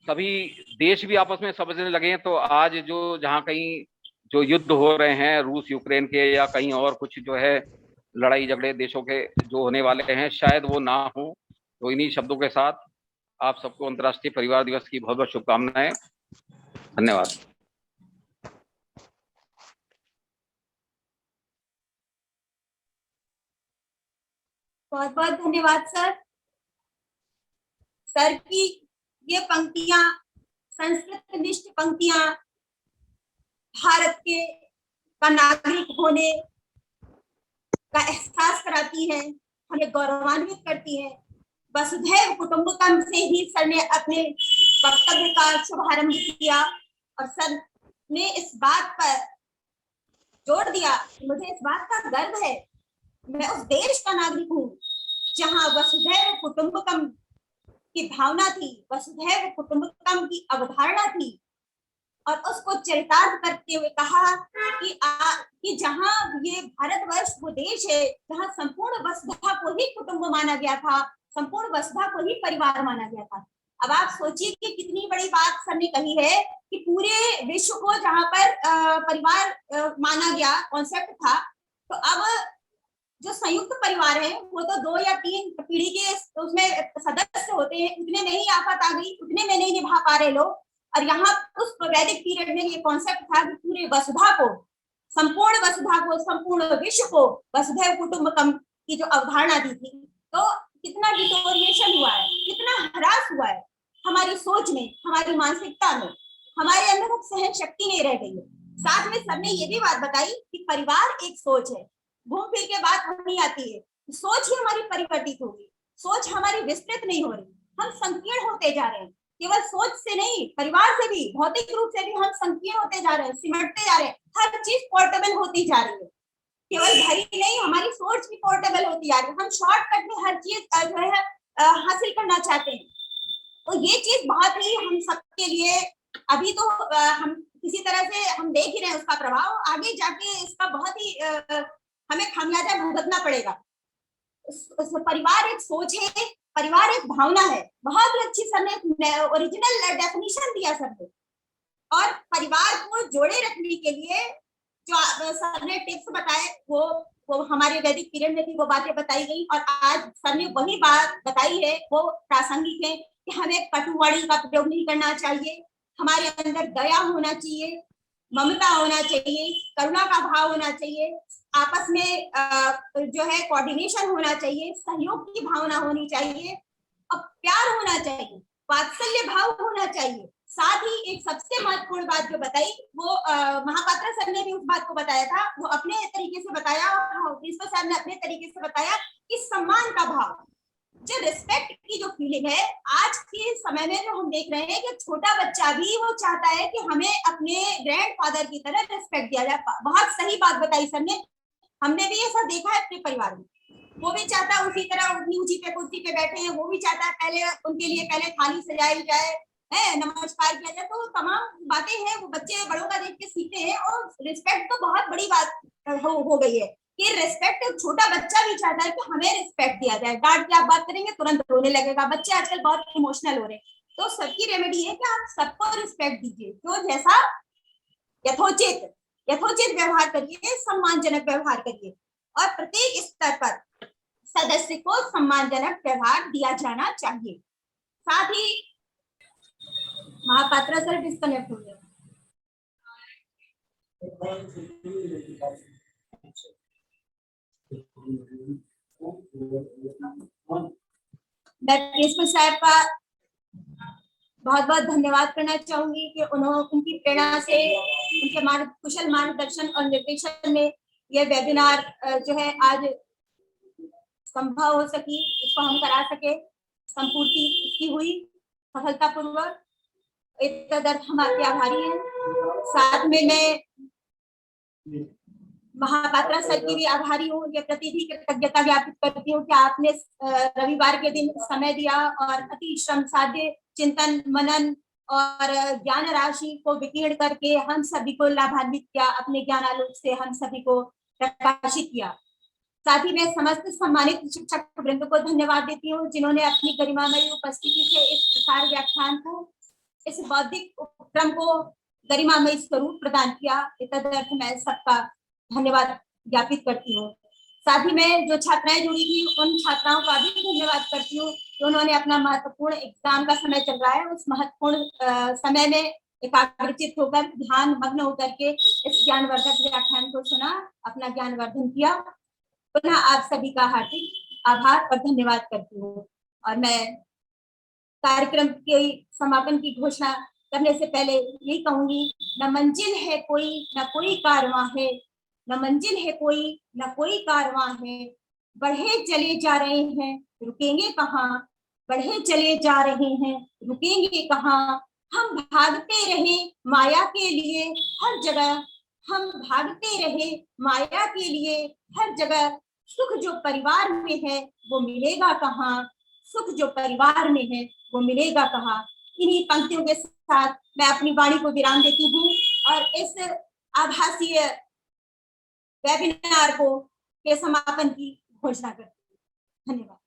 सभी देश भी आपस में समझने लगे तो आज जो जहाँ कहीं जो युद्ध हो रहे हैं रूस यूक्रेन के या कहीं और कुछ जो है लड़ाई झगड़े देशों के जो होने वाले हैं, शायद वो ना हो। तो इन्हीं शब्दों के साथ आप सबको अंतर्राष्ट्रीय परिवार दिवस की बहुत बहुत शुभकामनाएं। धन्यवाद। बहुत बहुत धन्यवाद सर। सर की ये पंक्तियां, संस्कृत निष्ठ पंक्तियां भारत के का नागरिक होने का एहसास कराती हैं, हमें गौरवान्वित करती हैं। वसुधैव कुटुंबकम से ही सर ने अपने वक्तव्य का शुभारंभ किया और सर ने इस बात पर जोर दिया, मुझे इस बात का गर्व है मैं उस देश का नागरिक हूँ जहाँ वसुधैव कुटुंबकम की भावना थी, वसुधैव कुटुंबकम की अवधारणा थी और उसको चरितार्थ करते हुए कहा कि जहाँ ये भारतवर्ष वो देश है जहाँ संपूर्ण वसुधा को ही कुटुंब माना गया था, संपूर्ण वसुधा को ही परिवार माना गया था। अब आप सोचिए कि कितनी बड़ी बात सर ने कही है कि पूरे विश्व को जहाँ पर परिवार माना गया कॉन्सेप्ट था, तो अब जो संयुक्त परिवार है वो तो 2 या 3 पीढ़ी के उसमें सदस्य होते हैं, उतने में ही आफत आ गई, उतने में नहीं निभा पा रहे लोग। और यहाँ उस वैदिक पीरियड में ये कॉन्सेप्ट था कि पूरे वसुधा को, संपूर्ण वसुधा को, संपूर्ण विश्व को वसुधैव कुटुंबकम की जो अवधारणा दी थी। तो कितना डिटोरिएशन हुआ है, कितना ह्रास हुआ है हमारी सोच में, हमारी मानसिकता में, हमारे अंदर अब सहन शक्ति नहीं रह गई है। साथ में सबने ये भी बात बताई कि परिवार एक सोच है, घूम फिर के बात वही आती है, सोच ही हमारी परिवर्तित होगी, सोच हमारी विस्तृत नहीं हो रही, हम संकीर्ण होते जा रहे हैं। केवल सोच से नहीं, परिवार से भी, भौतिक रूप से भी हम संकीर्ण होते जा रहे हैं, सिमटते जा रहे हैं, हर चीज पोर्टेबल होती जा रही है। केवल घर ही नहीं, हमारी सोच भी पोर्टेबल होती जा रही है। हम शॉर्टकट में हर चीज जो है हासिल करना चाहते हैं। तो ये चीज बहुत ही हम सबके लिए अभी तो हम किसी तरह से हम देख ही रहे हैं उसका प्रभाव, आगे जाके इसका बहुत ही हमें खामियाजा भुगतना पड़ेगा। परिवार एक सोच है, परिवार एक भावना है। बहुत ही अच्छी सर ने ओरिजिनल डेफिनेशन दिया सर ने। और परिवार को जोड़े रखने के लिए जो सर ने टिप्स बताए वो हमारे वैदिक पीरियड में भी वो बातें बताई गई, और आज सर ने वही बात बताई है, वो प्रासंगिक है कि हमें कटुवाणी का प्रयोग नहीं करना चाहिए, हमारे अंदर दया होना चाहिए, ममता होना चाहिए, करुणा का भाव होना चाहिए, आपस में जो है कोऑर्डिनेशन होना चाहिए, सहयोग की भावना होनी चाहिए, और प्यार होना चाहिए, वात्सल्य भाव होना चाहिए। साथ ही एक सबसे महत्वपूर्ण बात जो बताई वो महापात्रा सर ने भी उस बात को बताया था, वो अपने तरीके से बताया और प्रिंसिपल सर ने अपने तरीके से बताया कि सम्मान का भाव, जो रिस्पेक्ट की जो फीलिंग है आज के समय में जो हम देख रहे हैं कि छोटा बच्चा भी वो चाहता है कि हमें अपने ग्रैंडफादर की तरह रिस्पेक्ट दिया जाए। बहुत सही बात बताई सर ने, हमने भी ऐसा देखा है अपने परिवार में। वो भी चाहता है उसी तरह उतनी ऊंची पे कुर्सी पे बैठे हैं, वो भी चाहता है पहले उनके लिए पहले थाली सजाई जाए, है नमस्कार किया जाए। तो तमाम बातें हैं वो बच्चे बड़ों का देख के सीखते हैं, और रिस्पेक्ट तो बहुत बड़ी बात हो गई है कि रिस्पेक्ट छोटा बच्चा भी चाहता है कि हमें रिस्पेक्ट दिया जाए। डांट के आप बात करेंगे तुरंत रोने लगेगा, बच्चे आजकल बहुत इमोशनल हो रहे हैं। तो सबकी रेमेडी है कि आप सबको रिस्पेक्ट दीजिए, तो जैसा यथोचित व्यवहार करिए, सम्मानजनक व्यवहार करिए, और प्रत्येक स्तर पर सदस्य को सम्मानजनक व्यवहार दिया जाना चाहिए। साथ ही महापात्रा सर डिस्कनेक्ट हो गए। मैं प्रिंसिपल साहब का बहुत बहुत धन्यवाद करना चाहूंगी कि उनकी प्रेरणा से, उनके कुशल मार्गदर्शन और निर्देशन में यह वेबिनार जो है आज संभव हो सकी, इसको हम करा सके, संपूर्ति इसकी हुई सफलतापूर्वक। एक तदर्थ हम आपके आभारी हैं। साथ में मैं महापात्रा सर की भी आभारी हूँ, ये प्रति भी कृतज्ञता ज्ञापित करती हूँ कि आपने रविवार के दिन समय दिया और अति श्रम साध्य चिंतन मनन और ज्ञान राशि को विकीर्ण करके हम सभी को लाभान्वित किया, अपने ज्ञानालोक से हम सभी को प्रकाशित किया। साथ ही मैं समस्त सम्मानित शिक्षक वृंद को धन्यवाद देती हूँ जिन्होंने अपनी गरिमामयी उपस्थिति से इस प्रसार व्याख्यान को, इस बौद्धिक उपक्रम को गरिमामयी स्वरूप प्रदान किया। तदर्थ मैं सबका धन्यवाद ज्ञापित करती हूँ। साथ ही मैं जो छात्राएं जुड़ी थी उन छात्राओं का भी धन्यवाद करती हूँ कि उन्होंने अपना महत्वपूर्ण एग्जाम का समय चल रहा है, उस महत्वपूर्ण समय में एकाग्रचित होकर ध्यान मग्न होकर के इस ज्ञानवर्धक व्याख्यान को सुना, अपना ज्ञानवर्धन किया। पुनः आप सभी का हार्दिक आभार और धन्यवाद करती हूँ। और मैं कार्यक्रम के समापन की घोषणा करने से पहले यही कहूंगी, न मंजिल है कोई न कोई कारवां है, न मंजिल है कोई न कोई कारवां है, बढ़े चले जा रहे हैं रुकेंगे कहाँ, बढ़े चले जा रहे हैं रुकेंगे कहाँ, हम भागते रहे माया के लिए हर जगह, हम भागते रहे माया के लिए हर जगह, सुख जो परिवार में है वो मिलेगा कहाँ, सुख जो परिवार में है वो मिलेगा कहाँ। इन्हीं पंक्तियों के साथ मैं अपनी वाणी को विराम देती हूँ और इस आभासीय वेबिनार को के समापन की घोषणा करती हूँ। धन्यवाद।